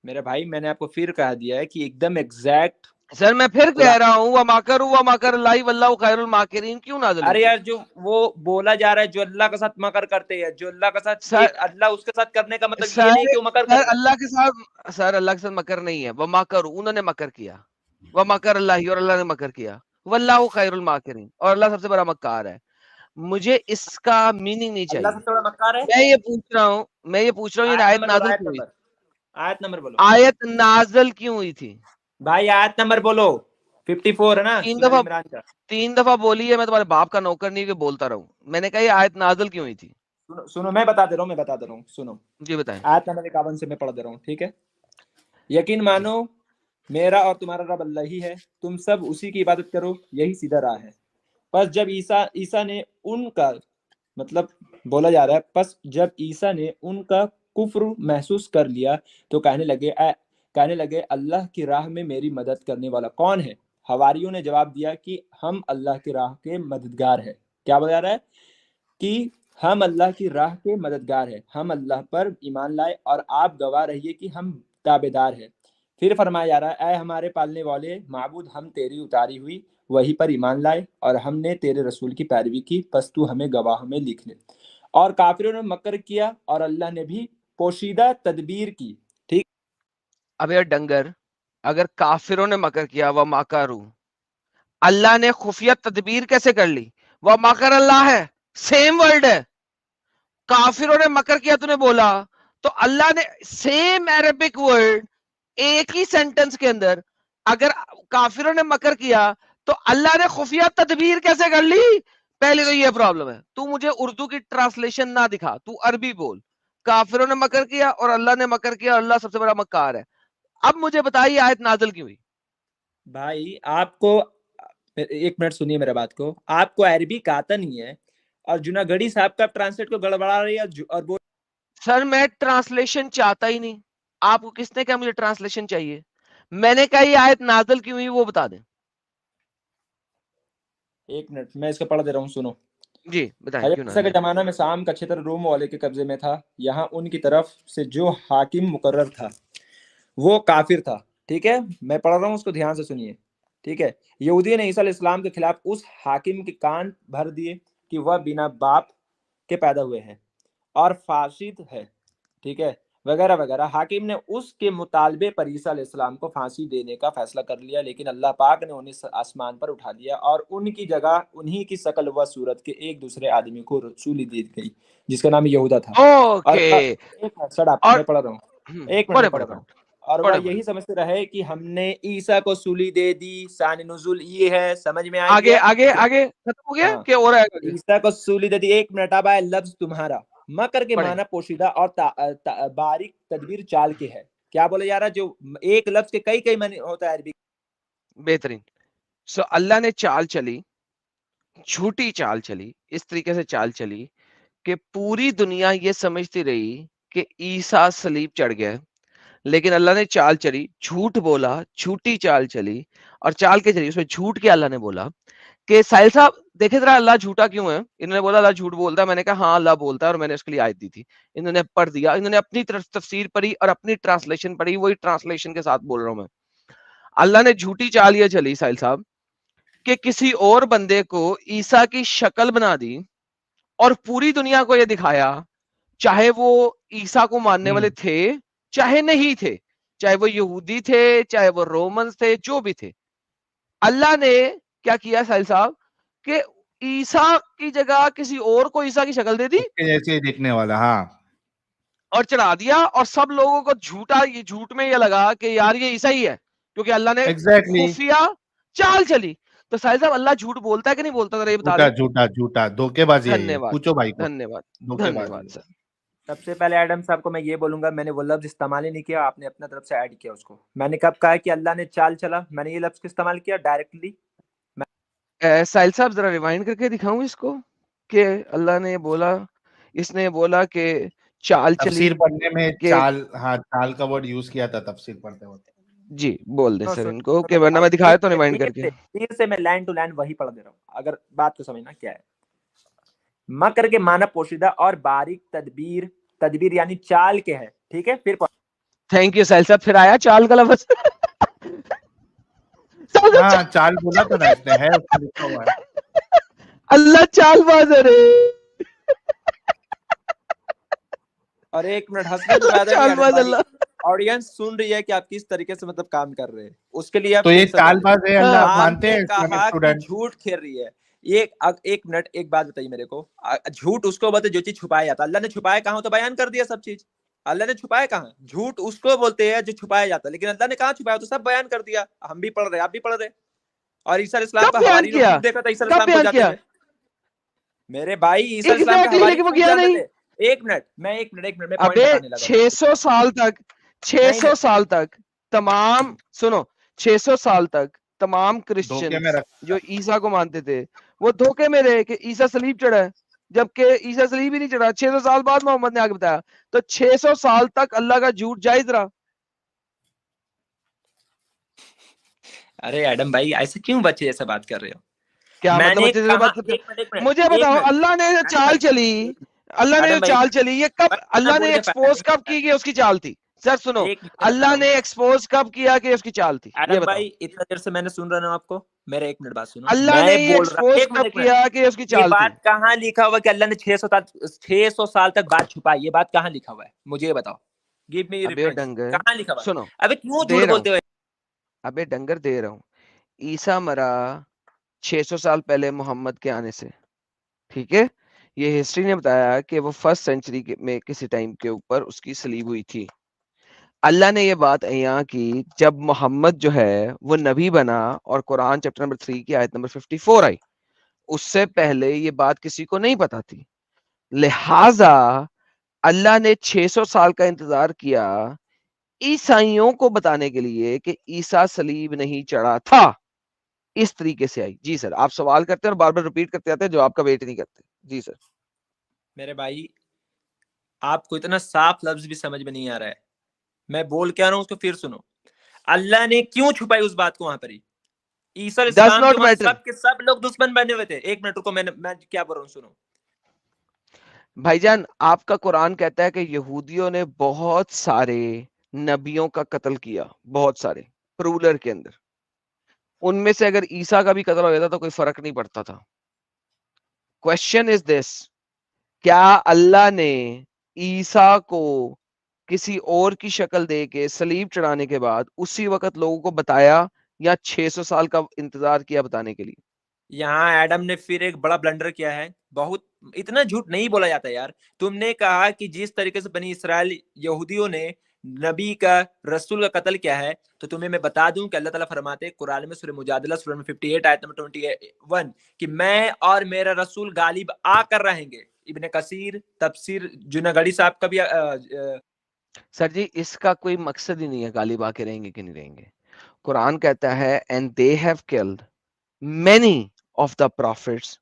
मेरे भाई, मैंने आपको फिर कह दिया है कि एकदम एग्जैक्ट सर मैं फिर कह कुरान। रहा हूँ, व माकरू व माकर अल्लाहि वल्लाहु खैरुल माकिरीन क्यों नाज़िल हुई अरे थी। यार, जो वो बोला जा रहा है, जो अल्लाह के साथ मकर करते हैं, जो अल्लाह के साथ, ये सर अल्लाह उसके साथ करने का मतलब ये सर नहीं कि वो मकर कर सर रहा है। अल्लाह के साथ मकर नहीं है, वह मकर उन्होंने मकर किया, वह मकर अल्लाह और अल्लाह ने मकर किया, वल्लाहु खैरुल माकिरीन, और अल्लाह सबसे बड़ा मक्कार है। मुझे इसका मीनिंग नहीं अल्लाह चाहिए। सबसे बड़ा मक्कार है। मैं ये पूछ रहा हूँ, ये आयत आयत नंबर बोलो, नाज़िल आयत क्यों हुई नंबर, थी। आयत नंबर बोलो आयत नाज़िल क्यों हुई थी। भाई, आयत नंबर बोलो। 54 है ना तीन सूरह दफा इमरान का। 3 दफा बोली है, मैं तुम्हारे बाप का नौकर नहीं कि बोलता रहूं। मैंने कहा ये आयत नाजिल क्यों हुई थी? सुनो मैं बता दे रहा हूँ सुनो। जी बताएं। आयत नंबर 51 से मैं पढ़ दे रहा हूँ, ठीक है। यकीन मानो मेरा और तुम्हारा रब अल्लाह ही है, तुम सब उसी की इबादत करो, यही सीधा राह है। बस जब ईसा ने उनका मतलब बोला जा रहा है, बस जब ईसा ने उनका कुफ्र महसूस कर लिया तो कहने लगे अल्लाह की राह में मेरी मदद करने वाला कौन है? हवारियों ने जवाब दिया कि हम अल्लाह की राह के मददगार है। क्या बोला जा रहा है कि हम अल्लाह की राह के मददगार है, हम अल्लाह पर ईमान लाए और आप गवाह रहिए कि हम ताबेदार है। फिर फरमाया जा रहा है, ऐ हमारे पालने वाले माबूद, हम तेरी उतारी हुई वही पर ईमान लाए और हमने तेरे रसूल की पैरवी की, बस तू हमें गवाह में लिख ले। और काफिरों ने मकर किया और अल्लाह ने भी पोशीदा तदबीर की। ठीक। अब यार डंगर, अगर काफिरों ने मकर किया वह माकारू, अल्लाह ने खुफिया तदबीर कैसे कर ली? वह मकर अल्लाह है, सेम वर्ड है। काफिरों ने मकर किया तूने बोला, तो अल्लाह ने सेम अरेबिक वर्ड एक ही सेंटेंस के अंदर, अगर काफिरों ने मकर किया तो अल्लाह ने खुफिया तदबीर कैसे कर ली? पहले तो ये प्रॉब्लम है। तू मुझे उर्दू की ट्रांसलेशन ना दिखा, तू अरबी बोल। काफिरों ने मकर किया और अल्लाह ने मकर किया, अल्लाह सबसे बड़ा मक्कार है। अब मुझे बताइए आयत नाजिल क्यों हुई? भाई आपको एक मिनट सुनिए मेरा बात को, आपको अरबी आता नहीं है और जुनागढ़ी साहब का ट्रांसलेट को गड़बड़ा रही है और वो सर मैं ट्रांसलेशन चाहता ही नहीं। आपको किसने कहा मुझे ट्रांसलेशन चाहिए? मैंने कहा ये आयत नाजिल क्यों हुई वो बता दें। एक मिनट मैं इसको पढ़ दे रहा हूँ, सुनो। जी बताएं क्यों हजरत ईसा के नाजिल। जमाना में शाम का क्षेत्र रोम वाले के कब्जे में था। यहाँ उनकी तरफ से जो हाकिम मुकर्रर था वो काफिर था। ठीक है, मैं पढ़ रहा हूँ, उसको ध्यान से सुनिए। ठीक है, यहूदी ने ईसा अलैहिस्सलाम के खिलाफ उस हाकिम के कान भर दिए कि वह बिना बाप के पैदा हुए हैं और फासिद है। ठीक है, वगैरह वगैरह। हाकिम ने उसके मुतालबे पर ईसा अलैहिस्सलाम को फांसी देने का फैसला कर लिया, लेकिन अल्लाह पाक ने उन्हें आसमान पर उठा दिया और उनकी जगह उन्हीं की शकल व सूरत के एक दूसरे आदमी को रसूली दी गई जिसका नाम यहूदा था। और ओके। एक मिनट शट और मैं पढ़ रहा हूँ, एक मिनट पढ़े मैं पढ़ पढ़े रहा पढ़े हूँ। और वह पढ़े यही पढ़े समझते रहे कि हमने ईसा को सूली दे दी। शान नुजुल ये है, समझ में आ आगे गया? आगे आगे खत्म हो गया हाँ, क्या हो रहा है आगे? ईसा को सूली दे दी। एक मिनट, अब आए लफ्ज तुम्हारा। मकर के पढ़े। माना पोशीदा और बारीक तदबीर चाल के है। क्या बोले जा रहा है? जो एक लफ्ज के कई कई माने होता है अरबी। बेहतरीन। सो अल्लाह ने चाल चली, झूठी चाल चली, इस तरीके से चाल चली कि पूरी दुनिया ये समझती रही कि ईसा सलीब चढ़ गया। लेकिन अल्लाह ने चाल चली, झूठ बोला, झूठी चाल चली। और चाल के जरिए उसमें झूठ के अल्लाह ने बोला कि साहिल साहब देखे जरा अल्लाह झूठा क्यों है। इन्होंने बोला अल्लाह झूठ बोलता है। मैंने कहा हाँ अल्लाह बोलता है और मैंने उसके लिए आयत दी थी। इन्होंने पढ़ दिया, इन्होंने अपनी तरफ तफसीर पढ़ी और अपनी ट्रांसलेशन पढ़ी, वही ट्रांसलेशन के साथ बोल रहा हूं मैं। अल्लाह ने झूठी चाल ये चली साहिल साहब कि किसी और बंदे को ईसा की शक्ल बना दी और पूरी दुनिया को यह दिखाया, चाहे वो ईसा को मानने वाले थे चाहे नहीं थे, चाहे वो यहूदी थे चाहे वो रोमन्स थे, जो भी थे। अल्लाह ने क्या किया साहिल साहब कि ईसा की जगह किसी और को ईसा की शक्ल दे दी उसके जैसे ही दिखने वाला। हाँ, और चढ़ा दिया। और सब लोगों को झूठ में ये लगा कि यार ये ईसा ही है, क्योंकि अल्लाह ने एग्जैक्टली। खुफिया चाल चली। तो साहिल साहब अल्लाह झूठ बोलता है कि नहीं बोलता, जरा ये बता झूठा दें। झूठा झूठा धोखेबाजी है ये, धन्यवाद पूछो भाई को। धन्यवाद धोखेबाजी धन्यवाद है। सर। सबसे पहले एडम साहब को मैं ये बोलूंगा, मैंने वो लफ्ज इस्तेमाल ही नहीं किया, आपने अपने तरफ से ऐड किया उसको। मैंने कब कहा कि अल्लाह ने चाल चला? मैंने ये लफ्ज इस्तेमाल किया डायरेक्टली। साहिल साहब जरा रिवाइंड करके दिखाऊं इसको कि अल्लाह ने बोला, इसने बोला कि चाल चली तफसीर पढ़ने में कि चाल, हाँ चाल का वर्ड यूज किया था तफसीर पढ़ते वक्त। जी बोल दे सुनो सर सुनो इनको सुनो कि मेरी वरना बात, मैं दिखाया तो धीरे रिवाइंड धीरे करके। से धीरे से मैं लाइन टू लाइन वही पढ़ दे रहा हूँ, अगर बात को समझना क्या है। मकर के माना पोशीदा और बारीक तदबीर, तदबीर यानी चाल के है। ठीक है, फिर थैंक यू साहिल साहब, फिर आया चाल का लफ्ज। हाँ चाल बोला था ना इसने, है उसमें लिखा हुआ है। अल्लाह चालबाज है रे। और एक मिनट, हंसने की बात है कि चालबाज हमारी अल्लाह। ऑडियंस सुन रही है कि आप किस तरीके से मतलब काम कर रहे हैं, उसके लिए आप तो ये टेंशन ना लें। चालबाज है, अल्लाह आप मानते आपने हैं इस्लामिक कहा कि स्टूडेंट? झूठ खेल रही है। ये एक मिनट, एक बात बताइए मेरे को। झूठ उसको बोलते जो चीज छुपाया जाता है। अल्लाह ने छुपाया कहाँ? तो बयान कर दिया सब चीज। अल्लाह ने छुपाया कहाँ? झूठ उसको बोलते हैं जो छुपाया जाता है, लेकिन अल्लाह ने कहाँ छुपाया? तो सब बयान कर दिया। हम भी पढ़ रहे, आप भी पढ़ रहे। और ईसा अलैहिस्सलाम कब का बयान हवारी लोग किया? खूब देखा था ईसा कब अलैहिस्सलाम को बयान जाते किया? हुए। मेरे भाई ईसा अलैहिस्सलाम का एग्जैक्टली, हवारी लेकिन वो खूब गया जानते नहीं। थे। एक मिनट मैं पॉइंट अबे बताने लगा हूँ। 600 साल तक, नहीं 600 साल तक तमाम, सुनो, 600 साल तक तमाम धोखे में क्रिश्चियंस रख जो ईसा को मानते थे वो धोखे में रहे कि ईसा सलीब चढ़ा है, जबकि ईसा सलीब ही नहीं चढ़ा। 600 साल बाद मोहम्मद ने आगे बताया। तो 600 साल तक अल्लाह का झूठ जायज रहा। अरे एडम भाई ऐसे क्यों बच्चे जैसे बात कर रहे हो? क्या मतलब मैंने बच्चे जैसे कहा बात करते एक मिनट एक हो? मिनट मुझे एक बताओ, मिनट अल्लाह ने जो एडम चाल भाई चली, अल्लाह ने जो एडम भाई चाल चली, ये कब भाई इतना अल्लाह बोल ने के फायदा एक्सपोज नहीं कब होता है। की कि उसकी चाल थी? सर सुनो, एक मिनट बता अल्लाह रहा हूँ ने एक्सपोज कब किया कि उसकी चाल थी? ये एडम बताओ। भाई, इतना देर से मैंने सुन रहा हूँ आपको। मेरे एक मिनट बात सुनो। अल्लाह ने मैं ये बोल रहा एक्सपोज कब एक मिनट किया कि उसकी ये चाल थी? बात कहाँ लिखा हुआ कि अल्लाह ने 600 साल तक बात छुपाई? ये बात कहाँ लिखा हुआ है? मुझे ये बताओ। गिव मी अबे वो रेफरेंस, डंगर, कहाँ लिखा हुआ है? सुनो, अबे क्यों दे झूठ रहा बोलते हूँ, हो? अबे डंगर दे रहा हूँ। ईसा मरा 600 साल पहले मोहम्मद के आने से, ठीक है? ये हिस्ट्री ने बताया कि वो फर्स्ट सेंचुरी में किसी टाइम के ऊपर उसकी सलीब हुई थी। अल्लाह ने ये बात यहाँ की जब मोहम्मद जो है वो नबी बना और कुरान चैप्टर नंबर 3 की आयत नंबर 54 आई। उससे पहले ये बात किसी को नहीं पता थी, लिहाजा अल्लाह ने 600 साल का इंतजार किया ईसाइयों को बताने के लिए कि ईसा सलीब नहीं चढ़ा था। इस तरीके से आई। जी सर, आप सवाल करते हैं और बार बार रिपीट करते जाते हैं, जवाब का वेट नहीं करते। जी सर। मेरे भाई आपको इतना साफ लफ्ज भी समझ में नहीं आ रहा है। मैं बोल क्या रहा हूँ उसको फिर सुनो। अल्लाह ने क्यों छुपाई उस बात को वहां पर ही? ईसा डज अलैहिस्सलाम के नॉट वहां मैटर। सब के सब लोग दुश्मन बने हुए थे। एक मिनट रुको, मैं क्या बोल रहा हूँ सुनो। भाईजान, आपका कुरान कहता है कि यहूदियों ने बहुत सारे नबियों का कत्ल किया, बहुत सारे, प्लूरल के अंदर। उनमें से अगर ईसा का भी कत्ल हो जाता तो कोई फर्क नहीं पड़ता था। क्वेश्चन इज दिस, क्या अल्लाह ने ईसा को किसी और की शक्ल दे के सलीब चढ़ाने के बाद उसी वक्त लोगों को बताया, या 600 साल का इंतजार किया बताने के लिए? यहाँ एडम ने फिर एक बड़ा ब्लंडर किया है। बहुत इतना झूठ नहीं बोला जाता यार। तुमने कहा कि जिस तरीके से बनी इसराइल यहूदियों ने नबी का, रसूल का कत्ल किया है, तो तुम्हें मैं बता दूं कि अल्लाह ताला फरमाते हैं कुरान में सूरह मुजादला सूरह में 58 आयत नंबर 21 कि मैं और मेरा रसूल गालिब आकर रहेंगे। इब्ने कसीर तफसीर जुनागढ़ी साहब का भी सर जी, इसका कोई मकसद ही नहीं है गालिब आके रहेंगे कि नहीं रहेंगे। कुरान कहता है and they have killed many of the profits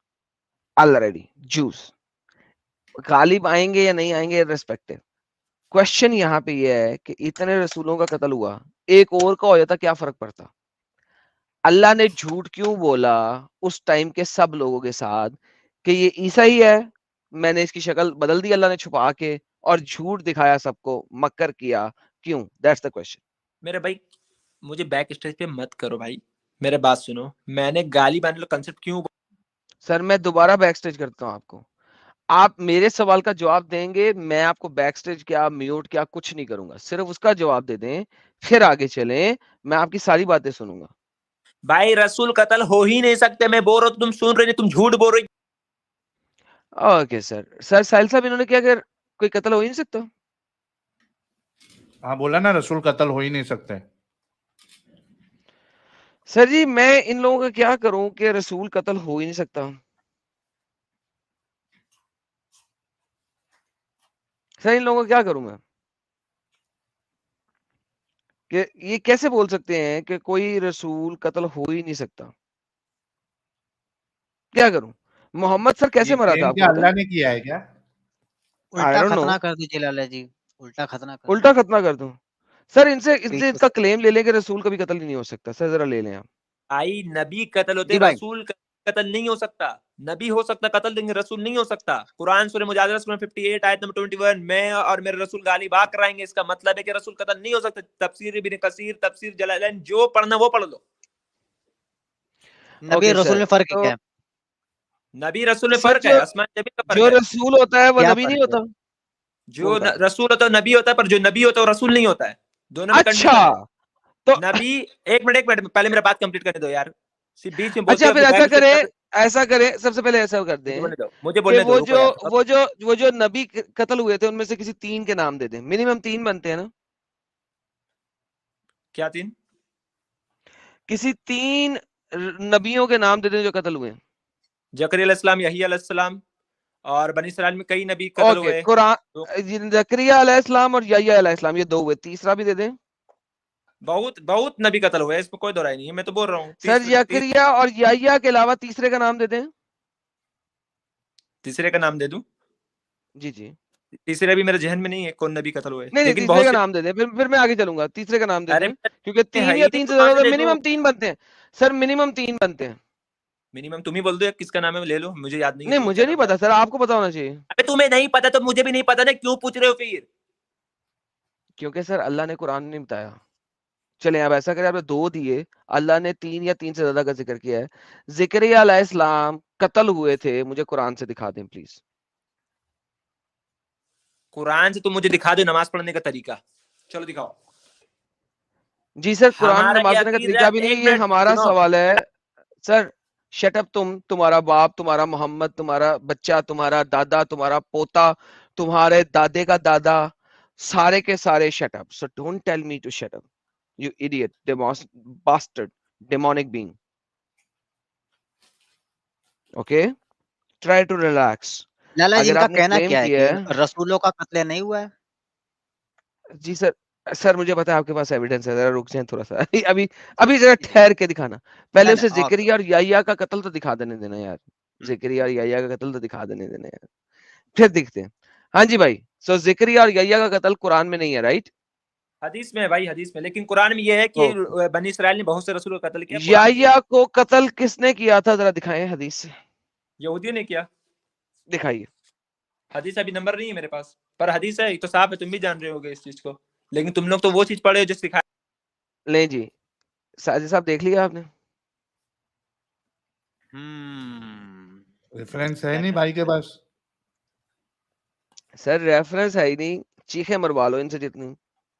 already, juice. Ghalib आएंगे या नहीं आएंगे रिस्पेक्टिव। क्वेश्चन यहाँ पे ये है कि इतने रसूलों का कत्ल हुआ, एक और का हो जाता क्या फर्क पड़ता? अल्लाह ने झूठ क्यों बोला उस टाइम के सब लोगों के साथ कि ये ईसा ही है, मैंने इसकी शक्ल बदल दी अल्लाह ने छुपा के, और झूठ दिखाया सबको, मक्कर किया क्यों? That's the question. मेरे भाई मुझे बैक स्टेज पे मत करो भाई। मेरे बात सुनो। मैंने गालिब आने का कंसेप्ट क्यों सर मैं दोबारा बैक स्टेज करता हूँ आपको, आप मेरे सवाल का जवाब देंगे, मैं आपको बैक स्टेज क्या म्यूट क्या कुछ नहीं करूंगा, सिर्फ उसका जवाब दे दें, फिर आगे चलें, मैं आपकी सारी बातें सुनूंगा। भाई रसूल कत्ल हो ही नहीं सकते। मैं बोल रहा हूँ तुम सुन रहे नहीं, तुम झूठ बोल रहे। Okay sir. सर साहिल साहब, इन्होंने क्या, अगर कोई कत्ल हो ही नहीं सकता? हाँ बोला ना, रसूल कत्ल हो ही नहीं सकते। सर जी, मैं इन लोगों का क्या करूं कि रसूल कत्ल हो ही नहीं सकता? सर इन लोगों का क्या करूं मैं कि ये कैसे बोल सकते हैं कि कोई रसूल कत्ल हो ही नहीं सकता? क्या करूं? मोहम्मद सर कैसे ये मरा था, क्लेम आपको क्या पता है? अल्लाह ने किया है क्या? आई उल्टा डोंट नो। खतना कर दीजिए लाला जी, उल्टा खतना कर उल्टा दीजिए खतना कर दूं? सर इनसे इनसे पीछे इसका से। क्लेम ले लें कि रसूल कभी कत्ल ही नहीं हो सकता। सर जरा ले लें आप। आई नबी कत्ल होते, जी भाई, रसूल कत्ल नहीं हो सकता। नबी हो सकता कत्ल, देंगे रसूल नहीं हो सकता। कुरान सूरह मुजादला सूरह 58 आयत नंबर 21 मैं और मेरे रसूल गालिब आकर रहेंगे, इसका मतलब है कि रसूल कत्ल नहीं हो सकता। तफसीर इब्ने कसीर, तफसीर जलालैन, जो पढ़ना वो पढ़ लो। नबी ओके और रसूल सर, में फर्क है तो क्या? नबी रसूल में सर फर्क है, आसमान जमीन का फर्क जो है। रसूल होता है वो क्या नबी नहीं फर्क है? होता? वो जो बता दें। रसूल होता है नबी होता है, पर जो नबी होता है वो रसूल नहीं होता है। दोनों में अच्छा, कंडीशन है। तो नबी, एक मिनट पहले मेरा बात कंप्लीट करने दो यार। सिर्फ बीच में बोलते अच्छा हो फिर फिर ऐसा बैक स्टेज करें, कर। ऐसा करें, सबसे पहले ऐसा कर मुझे दें बोलने दो, मुझे कि बोलने दो, रुको यार। वो जो नबी कत्ल हुए थे उनमें से किसी 3 के नाम दे दें। मिनिमम 3 बनते हैं ना? क्या 3? किसी 3 नबियों के नाम दे दें जो कत्ल हुए। जकरिया अलैहिस्सलाम, यही अलैहिस्सलाम, और बनी इसराइल में कई नबी कत्ल ओके, हुए। कुरान जकरिया अलैहिस्सलाम और याह्या अलैहिस्सलाम, ये 2 हुए, तीसरा भी दे दें। बहुत बहुत नबी कत्ल हुए, इसमें कोई दो राय नहीं है, मैं तो बोल रहा हूँ। सर जकरिया और याह्या के अलावा तीसरे का नाम दे दें। तीसरे का नाम दे दूं? जी जी, तीसरे भी मेरे जहन में नहीं है कौन नबी कत्ल हुए, नहीं लेकिन तीसरे बहुत का से। नाम दे दें, फिर मैं आगे चलूंगा। तीसरे का नाम दे अरे दें, क्योंकि 3 है या ही 3 नहीं, से तो कहाँ ज्यादा से दे दूं? मिनिमम 3 बनते हैं सर, मिनिमम 3 बनते हैं। मिनिमम तुम ही बोल दो किसका नाम है, ले लो, मुझे याद नहीं है। नहीं तो मुझे क्या नहीं नाम पता सर, आपको पता होना चाहिए। अबे तुम्हें नहीं पता तो मुझे भी नहीं पता ना, क्यों पूछ रहे हो फिर? क्योंकि सर अल्लाह ने कुरान में नहीं बताया। चले अब ऐसा करें, आपने 2 दिए, अल्लाह ने 3 या 3 से ज्यादा का जिक्र किया है। ज़करिया अलैहिस्सलाम कत्ल हुए थे, मुझे कुरान से दिखा दें प्लीज। कुरान से तुम मुझे दिखा दो नमाज पढ़ने का तरीका, चलो दिखाओ। जी सर, कुरान में हमारा नमाज ये पढ़ने का अकीदा तरीका है, भी नहीं, एक ये मिनट हमारा सुनो। सवाल है। सर शट अप, तुम्हारा बाप, तुम्हारा मोहम्मद, तुम्हारा बच्चा, तुम्हारा दादा, तुम्हारा पोता, तुम्हारे दादे का दादा, सारे के सारे shut up. So don't tell me to shut up, you idiot, bastard, demonic being. Okay, try to relax. लाला जी अगर इनका आपने कहना क्लेम क्या है किया कि है, रसूलों का कत्ल नहीं हुआ है? जी सर, सर मुझे पता है आपके पास एविडेंस है, जरा रुक जाए थोड़ा सा। अभी अभी जरा ठहर के दिखाना, पहले नहीं उसे नहीं, ओके। ज़करिया और याह्या का कत्ल तो दिखा देने देना यार। ज़करिया और याह्या का कत्ल तो दिखा देने देना यार, फिर देखते हैं। हाँ जी भाई, सो ज़करिया और याह्या का कत्ल कुरान में नहीं है, राइट? हदीस में है भाई, हदीस में, लेकिन कुरान में ये है कि बनी इसराइल ने बहुत से रसूलों का कत्ल किया। कुरान में याह्या को कत्ल किसने किया था, जरा दिखाएं हदीस से, यहूदियों ने किया। दिखाइए। हदीस अभी नंबर नहीं है मेरे पास, पर हदीस है तो साफ है, तुम भी जान रहे होगे इस चीज को, लेकिन तुम लोग तो वो चीज पढ़े हो जो सिखाया। ले जी, साजिद साहब देख लिया आपने? रेफरेंस है नहीं भाई के पास। सर रेफरेंस है ही नहीं, चीखें मरवा लो इनसे जितनी।